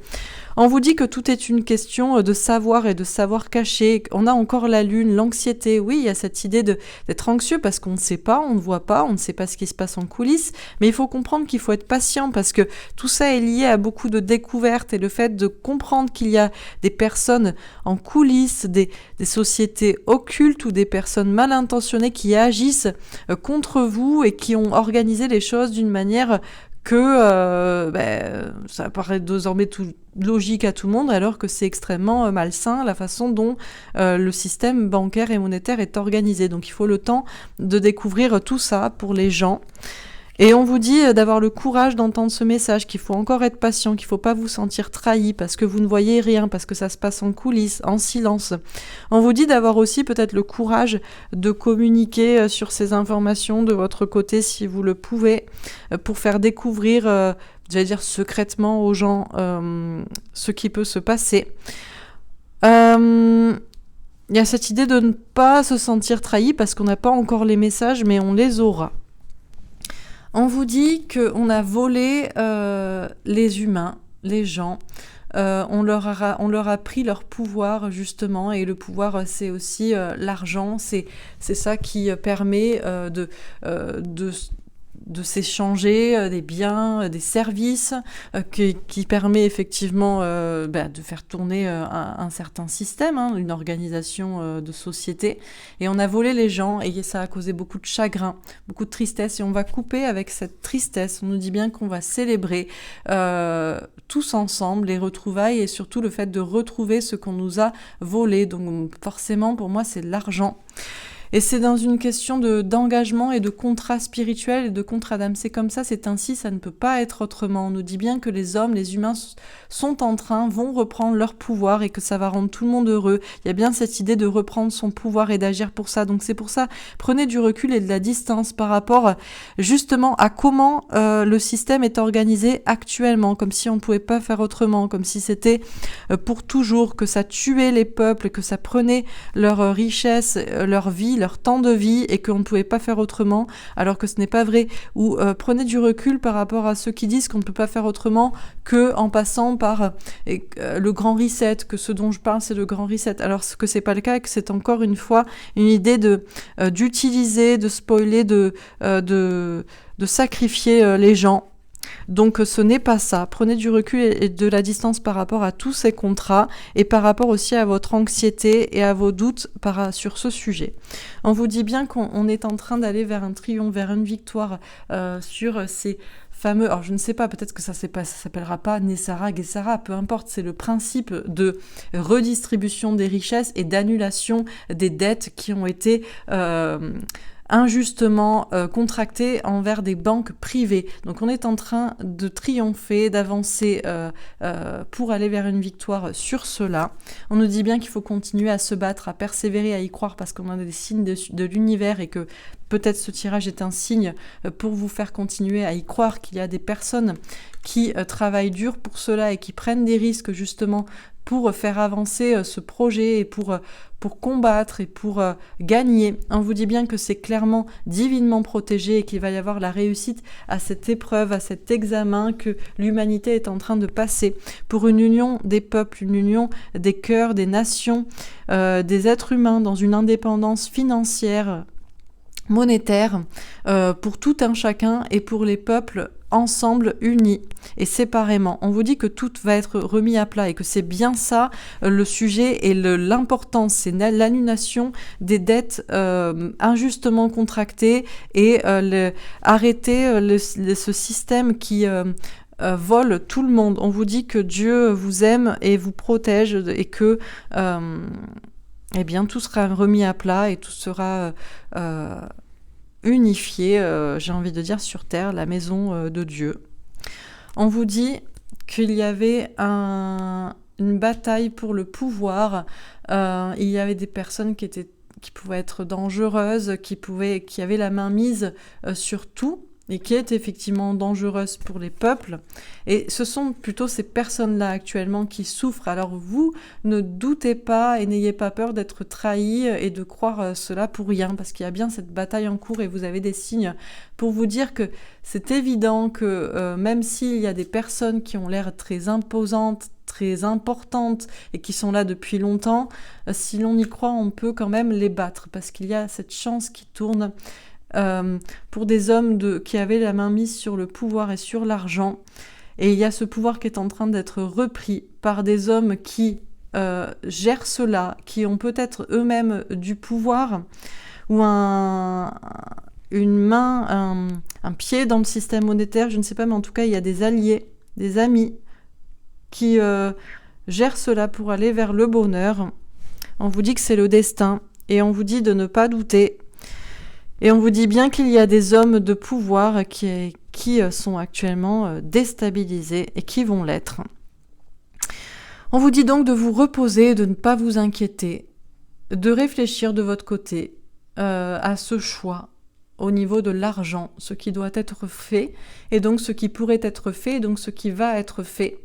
On vous dit que tout est une question de savoir et de savoir cacher. On a encore la lune, l'anxiété. Oui, il y a cette idée d'être anxieux parce qu'on ne sait pas, on ne voit pas, on ne sait pas ce qui se passe en coulisses. Mais il faut comprendre qu'il faut être patient parce que tout ça est lié à beaucoup de découvertes et le fait de comprendre qu'il y a des personnes en coulisses, des sociétés occultes ou des personnes mal intentionnées qui agissent contre vous et qui ont organisé les choses d'une manière que ça paraît désormais tout logique à tout le monde, alors que c'est extrêmement malsain la façon dont le système bancaire et monétaire est organisé. Donc il faut le temps de découvrir tout ça pour les gens. Et on vous dit d'avoir le courage d'entendre ce message, qu'il faut encore être patient, qu'il ne faut pas vous sentir trahi parce que vous ne voyez rien, parce que ça se passe en coulisses, en silence. On vous dit d'avoir aussi peut-être le courage de communiquer sur ces informations de votre côté si vous le pouvez, pour faire découvrir, j'allais dire secrètement aux gens, ce qui peut se passer. Il y a cette idée de ne pas se sentir trahi parce qu'on n'a pas encore les messages, mais on les aura. On vous dit qu'on a volé les humains, les gens. On leur a pris leur pouvoir, justement. Et le pouvoir, c'est aussi l'argent. C'est ça qui permet de s'échanger des biens, des services, qui permet effectivement de faire tourner un certain système, une organisation de société. Et on a volé les gens et ça a causé beaucoup de chagrin, beaucoup de tristesse. Et on va couper avec cette tristesse. On nous dit bien qu'on va célébrer tous ensemble les retrouvailles et surtout le fait de retrouver ce qu'on nous a volé. Donc forcément, pour moi, c'est l'argent. Et c'est dans une question d'engagement et de contrat spirituel et de contrat d'âme. C'est comme ça, c'est ainsi, ça ne peut pas être autrement. On nous dit bien que les hommes, les humains vont reprendre leur pouvoir et que ça va rendre tout le monde heureux. Il y a bien cette idée de reprendre son pouvoir et d'agir pour ça. Donc c'est pour ça, prenez du recul et de la distance par rapport justement à comment le système est organisé actuellement, comme si on ne pouvait pas faire autrement, comme si c'était pour toujours, que ça tuait les peuples, que ça prenait leur richesse, leur vie, leur temps de vie et qu'on ne pouvait pas faire autrement, alors que ce n'est pas vrai. Ou prenez du recul par rapport à ceux qui disent qu'on ne peut pas faire autrement que en passant par le grand reset, que ce dont je parle c'est le grand reset, alors que c'est pas le cas et que c'est encore une fois une idée d'utiliser, de spoiler, de sacrifier les gens. Donc ce n'est pas ça. Prenez du recul et de la distance par rapport à tous ces contrats et par rapport aussi à votre anxiété et à vos doutes sur ce sujet. On vous dit bien qu'on est en train d'aller vers un triomphe, vers une victoire sur ces fameux... Alors je ne sais pas, peut-être que ça s'appellera pas Nessara, Guessara, peu importe, c'est le principe de redistribution des richesses et d'annulation des dettes qui ont été... injustement contractés envers des banques privées. Donc on est en train de triompher, d'avancer pour aller vers une victoire sur cela. On nous dit bien qu'il faut continuer à se battre, à persévérer, à y croire parce qu'on a des signes de l'univers et que peut-être ce tirage est un signe pour vous faire continuer à y croire qu'il y a des personnes qui travaillent dur pour cela et qui prennent des risques justement pour faire avancer ce projet et pour combattre et pour gagner. On vous dit bien que c'est clairement divinement protégé et qu'il va y avoir la réussite à cette épreuve, à cet examen que l'humanité est en train de passer pour une union des peuples, une union des cœurs, des nations, des êtres humains dans une indépendance financière, monétaire, pour tout un chacun et pour les peuples ensemble, unis et séparément. On vous dit que tout va être remis à plat et que c'est bien ça le sujet et l'importance, c'est l'annulation des dettes injustement contractées et arrêter ce système qui vole tout le monde. On vous dit que Dieu vous aime et vous protège et que tout sera remis à plat et tout sera unifié, j'ai envie de dire, sur terre, la maison de Dieu. On vous dit qu'il y avait une bataille pour le pouvoir. Il y avait des personnes qui pouvaient être dangereuses, qui avaient la main mise sur tout, et qui est effectivement dangereuse pour les peuples. Et ce sont plutôt ces personnes-là actuellement qui souffrent. Alors vous, ne doutez pas et n'ayez pas peur d'être trahis et de croire cela pour rien, parce qu'il y a bien cette bataille en cours et vous avez des signes pour vous dire que c'est évident que même s'il y a des personnes qui ont l'air très imposantes, très importantes et qui sont là depuis longtemps, si l'on y croit, on peut quand même les battre, parce qu'il y a cette chance qui tourne pour des hommes qui avaient la main mise sur le pouvoir et sur l'argent. Et il y a ce pouvoir qui est en train d'être repris par des hommes qui gèrent cela, qui ont peut-être eux-mêmes du pouvoir ou une main, un pied dans le système monétaire, je ne sais pas, mais en tout cas, il y a des alliés, des amis qui gèrent cela pour aller vers le bonheur. On vous dit que c'est le destin et on vous dit de ne pas douter, Et on vous dit bien qu'il y a des hommes de pouvoir qui sont actuellement déstabilisés et qui vont l'être. On vous dit donc de vous reposer, de ne pas vous inquiéter, de réfléchir de votre côté à ce choix au niveau de l'argent, ce qui doit être fait, et donc ce qui pourrait être fait, et donc ce qui va être fait.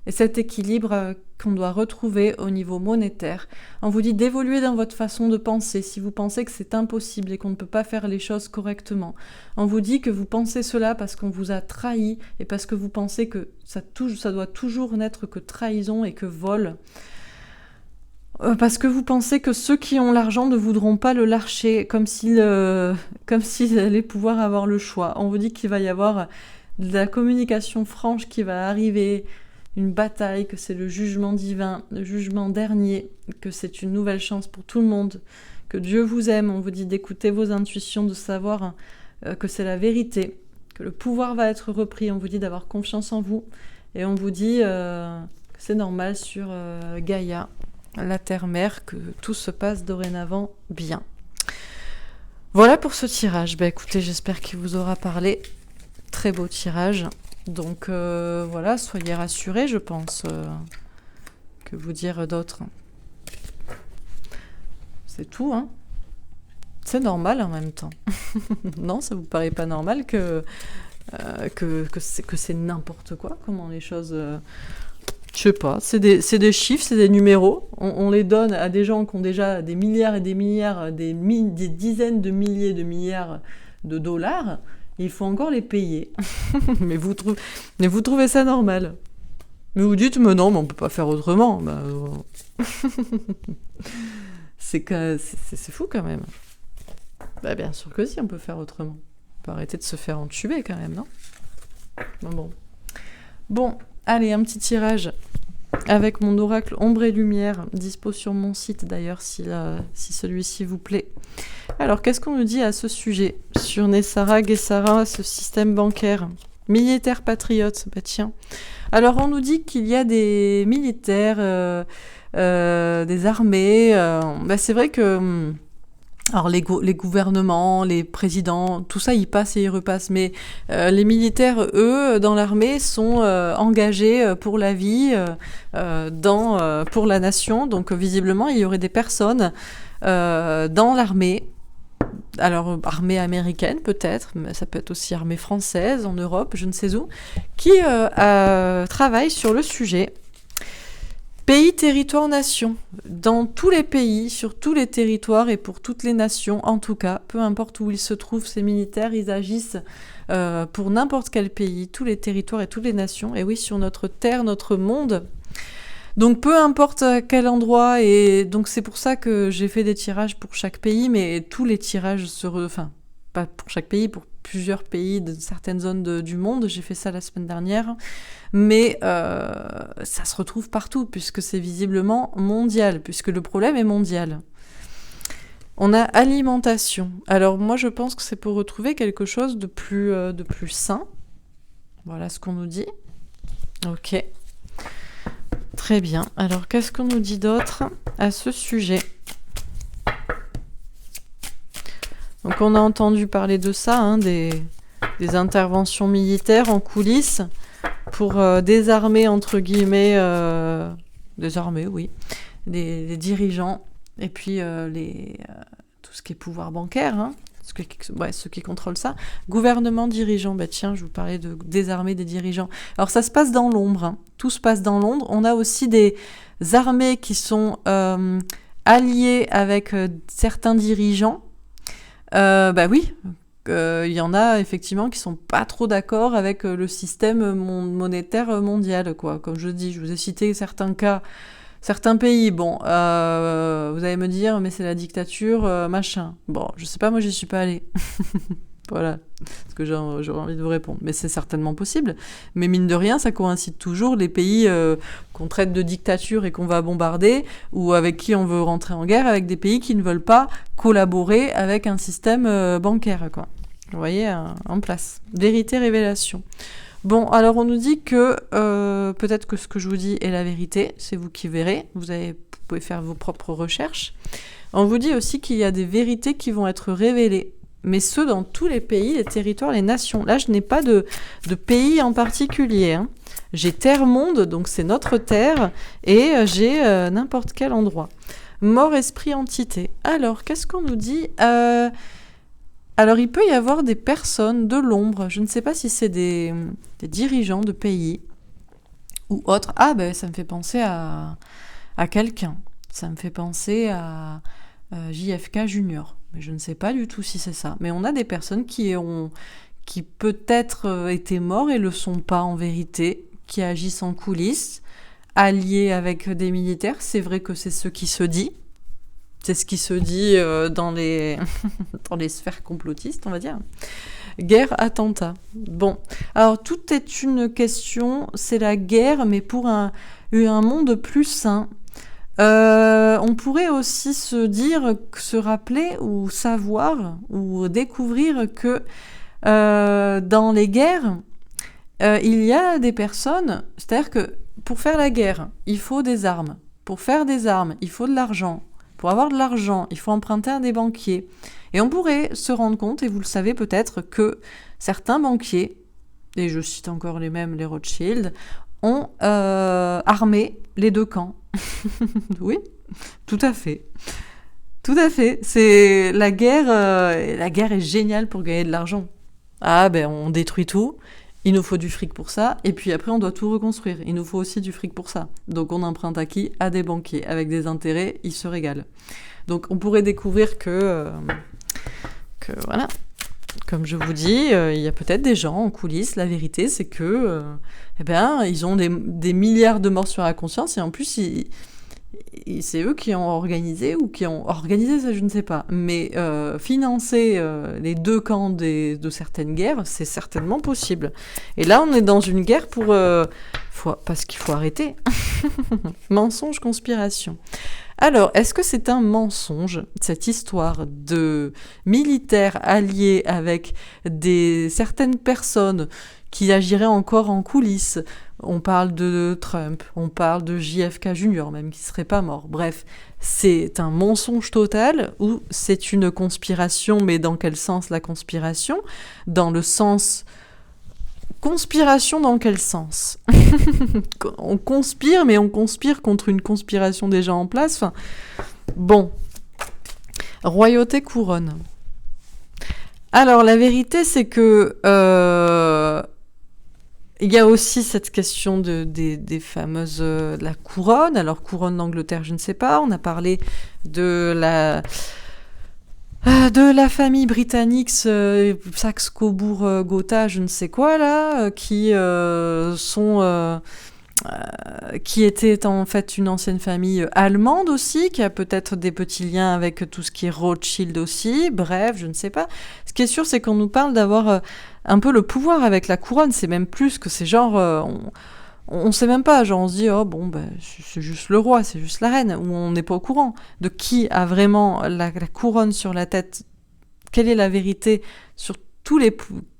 Et cet équilibre qu'on doit retrouver au niveau monétaire. On vous dit d'évoluer dans votre façon de penser, si vous pensez que c'est impossible et qu'on ne peut pas faire les choses correctement. On vous dit que vous pensez cela parce qu'on vous a trahi et parce que vous pensez que ça doit toujours n'être que trahison et que vol. Parce que vous pensez que ceux qui ont l'argent ne voudront pas le lâcher, comme s'ils allaient pouvoir avoir le choix. On vous dit qu'il va y avoir de la communication franche qui va arriver, une bataille, que c'est le jugement divin, le jugement dernier, que c'est une nouvelle chance pour tout le monde, que Dieu vous aime. On vous dit d'écouter vos intuitions, de savoir que c'est la vérité, que le pouvoir va être repris. On vous dit d'avoir confiance en vous, et on vous dit que c'est normal sur Gaïa, la terre-mère, que tout se passe dorénavant bien. Voilà pour ce tirage. Écoutez, j'espère qu'il vous aura parlé. Très beau tirage. Donc voilà, soyez rassurés, je pense. Que vous dire d'autre? C'est tout, hein. C'est normal en même temps. Non, ça vous paraît pas normal que c'est n'importe quoi, comment les choses... Je sais pas, c'est des chiffres, c'est des numéros. On les donne à des gens qui ont déjà des milliards et des milliards, des dizaines de milliers de milliards de dollars. Il faut encore les payer. mais vous trouvez ça normal? Mais vous dites, mais non, mais on peut pas faire autrement. C'est fou quand même. Bien sûr que si, on peut faire autrement. On peut arrêter de se faire entuber quand même, non? Bon, allez, un petit tirage avec mon oracle Ombre et Lumière, dispo sur mon site d'ailleurs, si celui-ci vous plaît. Alors, qu'est-ce qu'on nous dit à ce sujet sur Nessara, Gessara, ce système bancaire militaire patriote? Tiens. Alors, on nous dit qu'il y a des militaires, des armées. C'est vrai que... Alors les gouvernements, les présidents, tout ça, ils passent et ils repassent. Mais les militaires, eux, dans l'armée, sont engagés pour la vie, pour la nation. Donc visiblement, il y aurait des personnes dans l'armée. Alors, armée américaine peut-être, mais ça peut être aussi armée française, en Europe, je ne sais où, qui travaillent sur le sujet. Pays, territoire, nation. Dans tous les pays, sur tous les territoires et pour toutes les nations, en tout cas, peu importe où ils se trouvent, ces militaires, ils agissent pour n'importe quel pays, tous les territoires et toutes les nations. Et oui, sur notre terre, notre monde. Donc peu importe à quel endroit, et donc c'est pour ça que j'ai fait des tirages pour chaque pays, mais tous les tirages pas pour chaque pays, pour plusieurs pays de certaines zones du monde, j'ai fait ça la semaine dernière, mais ça se retrouve partout, puisque c'est visiblement mondial, puisque le problème est mondial. On a alimentation. Alors moi je pense que c'est pour retrouver quelque chose de plus sain. Voilà ce qu'on nous dit. Ok. Très bien. Alors, qu'est-ce qu'on nous dit d'autre à ce sujet? Donc, on a entendu parler de ça, des interventions militaires en coulisses pour désarmer, entre guillemets, désarmer, oui, les dirigeants, et puis tout ce qui est pouvoir bancaire, ceux qui contrôlent ça. Gouvernement, dirigeant, tiens, je vous parlais de désarmer des dirigeants. Alors ça se passe dans l'ombre, tout se passe dans l'ombre. On a aussi des armées qui sont alliées avec certains dirigeants. Oui, il y en a effectivement qui sont pas trop d'accord avec le système monétaire mondial, quoi. Comme je dis, je vous ai cité certains cas. Certains pays, vous allez me dire, mais c'est la dictature, machin. Bon, je sais pas, moi j'y suis pas allée. Voilà, ce que j'aurais envie de vous répondre. Mais c'est certainement possible. Mais mine de rien, ça coïncide toujours, les pays qu'on traite de dictature et qu'on va bombarder, ou avec qui on veut rentrer en guerre, avec des pays qui ne veulent pas collaborer avec un système bancaire, quoi. Vous voyez, en place. Vérité, révélation. Bon, alors on nous dit que peut-être que ce que je vous dis est la vérité, c'est vous qui verrez, vous pouvez faire vos propres recherches. On vous dit aussi qu'il y a des vérités qui vont être révélées mais ce, dans tous les pays, les territoires, les nations. Là, je n'ai pas de pays en particulier, hein. J'ai Terre-Monde, donc c'est notre Terre, et j'ai n'importe quel endroit. Mort, esprit, entité. Alors, qu'est-ce qu'on nous dit Alors, il peut y avoir des personnes de l'ombre. Je ne sais pas si c'est des dirigeants de pays ou autres. Ah, ben, ça me fait penser à quelqu'un. Ça me fait penser à JFK Junior. Mais je ne sais pas du tout si c'est ça. Mais on a des personnes qui peut-être étaient morts et le sont pas en vérité, qui agissent en coulisses, alliés avec des militaires. C'est vrai que c'est ce qui se dit. C'est ce qui se dit dans les dans les sphères complotistes, on va dire. Guerre, attentat. Bon, alors tout est une question, c'est la guerre, mais pour un monde plus sain. On pourrait aussi se rappeler ou savoir ou découvrir que dans les guerres, il y a des personnes, c'est-à-dire que pour faire la guerre, il faut des armes. Pour faire des armes, il faut de l'argent. Pour avoir de l'argent, il faut emprunter à des banquiers. Et on pourrait se rendre compte, et vous le savez peut-être, que certains banquiers, et je cite encore les mêmes, les Rothschild, ont armé les deux camps. Oui, tout à fait. Tout à fait. C'est la guerre est géniale pour gagner de l'argent. Ah ben on détruit tout, il nous faut du fric pour ça, et puis après on doit tout reconstruire. Il nous faut aussi du fric pour ça. Donc on emprunte à qui ? À des banquiers. Avec des intérêts, ils se régalent. Donc on pourrait découvrir que voilà, comme je vous dis, il y a peut-être des gens en coulisses. La vérité, c'est que ils ont des milliards de morts sur la conscience, et en plus c'est eux qui ont organisé, ou qui ont organisé, ça je ne sais pas, mais financer les deux camps de certaines guerres, c'est certainement possible. Et là on est dans une guerre parce qu'il faut arrêter. Mensonge, conspiration. Alors, est-ce que c'est un mensonge, cette histoire de militaires alliés avec certaines personnes qui agiraient encore en coulisses? On parle de Trump, on parle de JFK Junior, même qui serait pas mort. Bref, c'est un mensonge total, ou c'est une conspiration, mais dans quel sens la conspiration ? Dans le sens... Conspiration dans quel sens ? On conspire, mais on conspire contre une conspiration déjà en place. Enfin, bon. Royauté, couronne. Alors, la vérité, c'est que... il y a aussi cette question des fameuses... de la couronne. Alors, couronne d'Angleterre, je ne sais pas. On a parlé de la famille britannique, Saxe-Cobourg-Gotha, je ne sais quoi, là, qui était en fait une ancienne famille allemande aussi, qui a peut-être des petits liens avec tout ce qui est Rothschild aussi. Bref, je ne sais pas. Ce qui est sûr, c'est qu'on nous parle d'avoir un peu le pouvoir avec la couronne. C'est même plus que c'est genre... on sait même pas, genre on se dit, oh bon, ben, c'est juste le roi, c'est juste la reine, ou on n'est pas au courant de qui a vraiment la couronne sur la tête, quelle est la vérité sur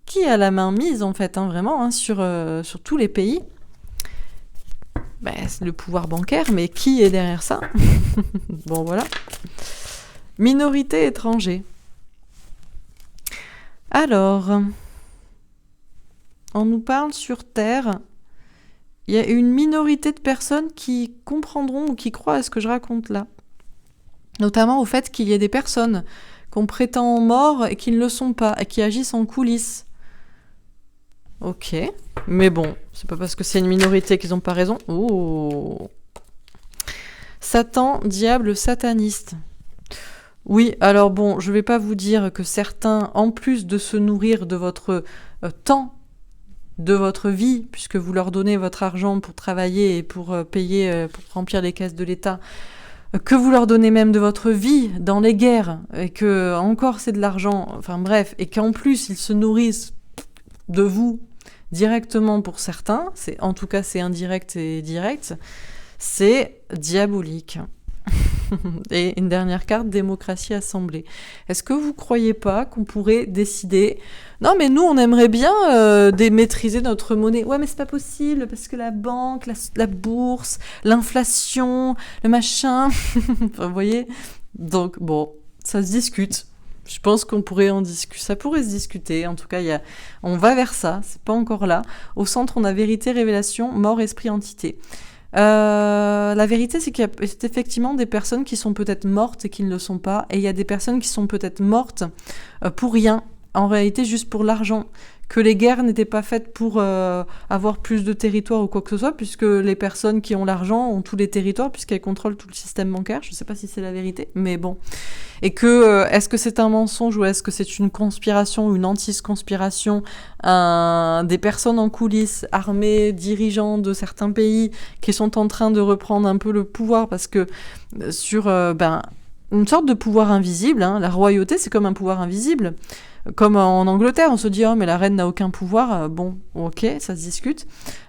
qui a la main mise en fait, hein, vraiment, hein, sur tous les pays. Ben, c'est le pouvoir bancaire, mais qui est derrière ça? Bon, voilà. Minorité étranger. Alors, on nous parle sur Terre... Il y a une minorité de personnes qui comprendront ou qui croient à ce que je raconte là. Notamment au fait qu'il y ait des personnes qu'on prétend morts et qui ne le sont pas, et qui agissent en coulisses. Ok, mais bon, c'est pas parce que c'est une minorité qu'ils n'ont pas raison. Oh. Satan, diable, sataniste. Oui, alors bon, je vais pas vous dire que certains, en plus de se nourrir de votre temps, de votre vie, puisque vous leur donnez votre argent pour travailler et pour payer, pour remplir les caisses de l'État, que vous leur donnez même de votre vie dans les guerres, et que encore c'est de l'argent, enfin bref, et qu'en plus ils se nourrissent de vous directement pour certains, en tout cas c'est indirect et direct, c'est diabolique. Et une dernière carte, démocratie assemblée. Est-ce que vous croyez pas qu'on pourrait décider, non mais nous on aimerait bien maîtriser notre monnaie. Ouais mais c'est pas possible parce que la banque, la bourse, l'inflation, le machin, enfin, vous voyez. Donc bon, ça se discute. Je pense qu'on pourrait en discuter. Ça pourrait se discuter. En tout cas, on va vers ça. C'est pas encore là. Au centre, on a vérité, révélation, mort, esprit, entité. La vérité, c'est qu'il y a effectivement des personnes qui sont peut-être mortes et qui ne le sont pas. Et il y a des personnes qui sont peut-être mortes pour rien. En réalité, juste pour l'argent. Que les guerres n'étaient pas faites pour avoir plus de territoire ou quoi que ce soit, puisque les personnes qui ont l'argent ont tous les territoires, puisqu'elles contrôlent tout le système bancaire. Je ne sais pas si c'est la vérité, mais bon. Et que, est-ce que c'est un mensonge ou est-ce que c'est une conspiration ou une anti-conspiration, des personnes en coulisses, armées, dirigeants de certains pays, qui sont en train de reprendre un peu le pouvoir, parce que sur une sorte de pouvoir invisible, hein, la royauté, c'est comme un pouvoir invisible. Comme en Angleterre, on se dit « Oh, mais la reine n'a aucun pouvoir. » Bon, ok, ça se discute.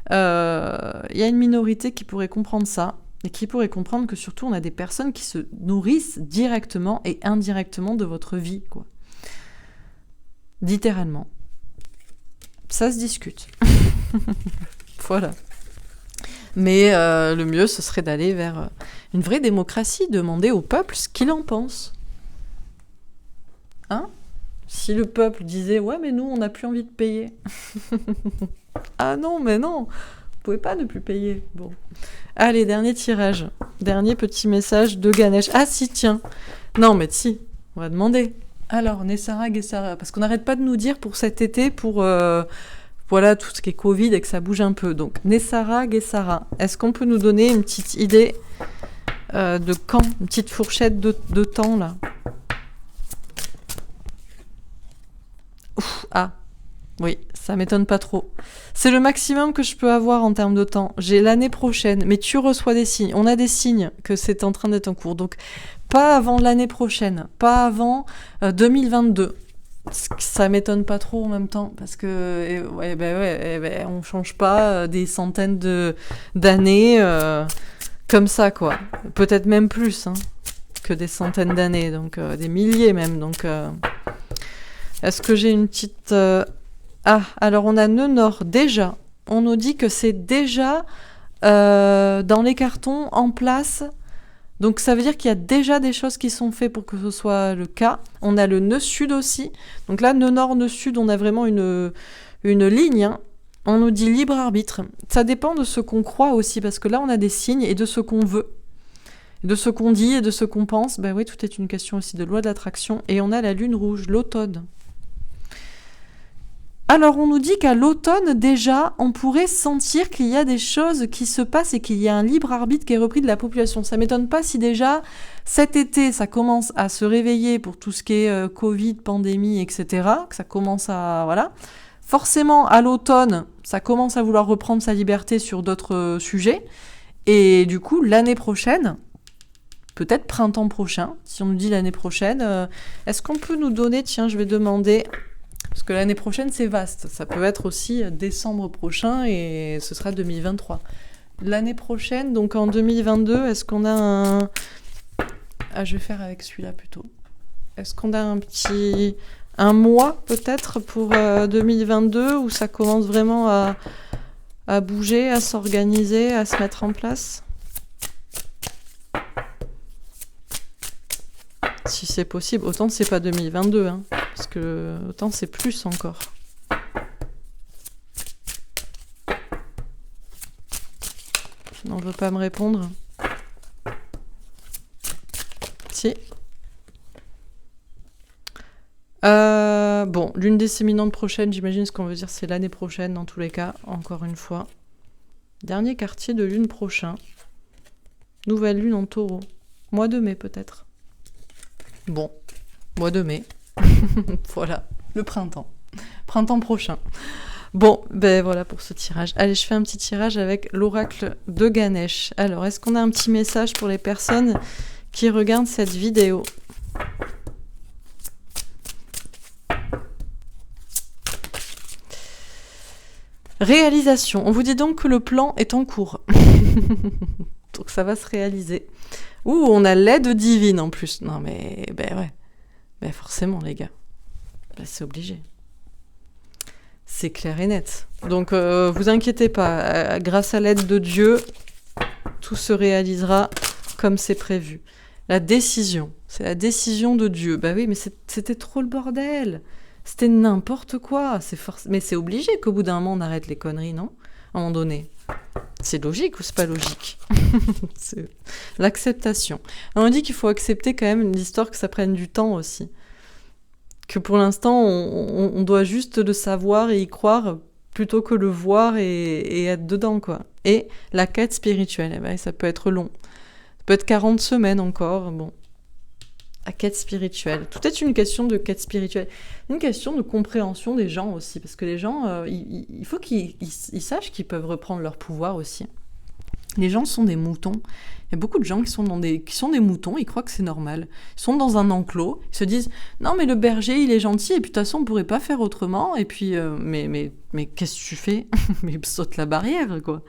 Il y a une minorité qui pourrait comprendre ça, et qui pourrait comprendre que surtout, on a des personnes qui se nourrissent directement et indirectement de votre vie, quoi. Littéralement. Ça se discute. Voilà. Mais le mieux, ce serait d'aller vers une vraie démocratie, demander au peuple ce qu'il en pense. Hein ? Si le peuple disait « Ouais, mais nous, on n'a plus envie de payer. » Ah non, mais non, vous pouvez pas ne plus payer. Bon. Allez, dernier tirage. Dernier petit message de Ganesh. Ah si, tiens. Non, mais si, on va demander. Alors, Nessara, Gessara, parce qu'on n'arrête pas de nous dire pour cet été, pour voilà, tout ce qui est Covid et que ça bouge un peu. Donc, Nessara, Gessara, est-ce qu'on peut nous donner une petite idée de quand, une petite fourchette de temps, là? Ouf, ah, oui, ça m'étonne pas trop. C'est le maximum que je peux avoir en termes de temps. J'ai l'année prochaine, mais tu reçois des signes. On a des signes que c'est en train d'être en cours. Donc, pas avant l'année prochaine, pas avant 2022. Ça m'étonne pas trop en même temps, parce que on change pas des centaines d'années comme ça, quoi. Peut-être même plus que des centaines d'années, donc des milliers même. Donc... Est-ce que j'ai une petite... Ah, alors on a nœud nord déjà. On nous dit que c'est déjà dans les cartons, en place. Donc ça veut dire qu'il y a déjà des choses qui sont faites pour que ce soit le cas. On a le nœud sud aussi. Donc là, nœud nord, nœud sud, on a vraiment une ligne. On nous dit libre arbitre. Ça dépend de ce qu'on croit aussi, parce que là, on a des signes et de ce qu'on veut. De ce qu'on dit et de ce qu'on pense. Ben oui, tout est une question aussi de loi de l'attraction. Et on a la lune rouge, l'automne. Alors, on nous dit qu'à l'automne, déjà, on pourrait sentir qu'il y a des choses qui se passent et qu'il y a un libre arbitre qui est repris de la population. Ça m'étonne pas si déjà, cet été, ça commence à se réveiller pour tout ce qui est Covid, pandémie, etc. Que ça commence à... Voilà. Forcément, à l'automne, ça commence à vouloir reprendre sa liberté sur d'autres sujets. Et du coup, l'année prochaine... Peut-être printemps prochain, si on nous dit l'année prochaine. Est-ce qu'on peut nous donner... Tiens, je vais demander... Parce que l'année prochaine, c'est vaste. Ça peut être aussi décembre prochain et ce sera 2023. L'année prochaine, donc en 2022, est-ce qu'on a un... Ah, je vais faire avec celui-là plutôt. Est-ce qu'on a un mois peut-être pour 2022 où ça commence vraiment à bouger, à s'organiser, à se mettre en place ? Si c'est possible, autant c'est pas 2022, parce que autant c'est plus encore. Tu n'en veux pas me répondre ? Si. Bon, lune disséminante prochaine, j'imagine ce qu'on veut dire c'est l'année prochaine dans tous les cas, encore une fois. Dernier quartier de lune prochain. Nouvelle lune en taureau. Mois de mai peut-être. Bon, mois de mai. Voilà, le printemps. Printemps prochain. Bon, ben voilà pour ce tirage. Allez, je fais un petit tirage avec l'oracle de Ganesh. Alors, est-ce qu'on a un petit message pour les personnes qui regardent cette vidéo ? Réalisation. On vous dit donc que le plan est en cours. Donc ça va se réaliser. Ouh, on a l'aide divine en plus. Non mais, ben ouais. Ben forcément les gars. Ben, c'est obligé. C'est clair et net. Donc vous inquiétez pas. Grâce à l'aide de Dieu, tout se réalisera comme c'est prévu. La décision. C'est la décision de Dieu. Bah oui, mais c'était trop le bordel. C'était n'importe quoi. Mais c'est obligé qu'au bout d'un moment, on arrête les conneries, non? À un moment donné. C'est logique ou c'est pas logique? C'est l'acceptation. On dit qu'il faut accepter quand même l'histoire, que ça prenne du temps aussi. Que pour l'instant, on doit juste le savoir et y croire plutôt que le voir et être dedans, quoi. Et la quête spirituelle, eh ben, ça peut être long. Ça peut être 40 semaines encore, bon. La quête spirituelle. Tout est une question de quête spirituelle. Une question de compréhension des gens aussi, parce que les gens, il faut qu'ils sachent qu'ils peuvent reprendre leur pouvoir aussi. Les gens sont des moutons. Il y a beaucoup de gens qui sont des moutons, ils croient que c'est normal. Ils sont dans un enclos, ils se disent « Non, mais le berger, il est gentil, et puis de toute façon, on pourrait pas faire autrement. » Et puis, mais qu'est-ce que tu fais? Mais saute la barrière, quoi.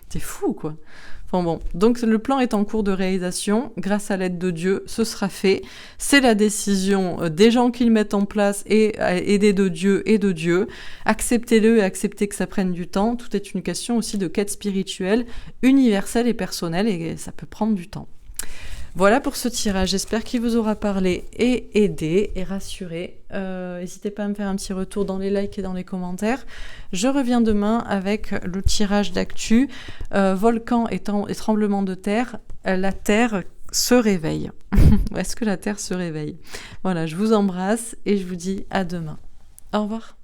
T'es fou, quoi. Enfin bon, donc le plan est en cours de réalisation. Grâce à l'aide de Dieu, ce sera fait. C'est la décision des gens qui le mettent en place et aidés de Dieu et de Dieu. Acceptez-le et acceptez que ça prenne du temps. Tout est une question aussi de quête spirituelle, universelle et personnelle, et ça peut prendre du temps. Voilà pour ce tirage, j'espère qu'il vous aura parlé et aidé et rassuré. N'hésitez pas à me faire un petit retour dans les likes et dans les commentaires. Je reviens demain avec le tirage d'actu. Volcan et tremblement de terre, la Terre se réveille. Est-ce que la Terre se réveille? Voilà, je vous embrasse et je vous dis à demain. Au revoir.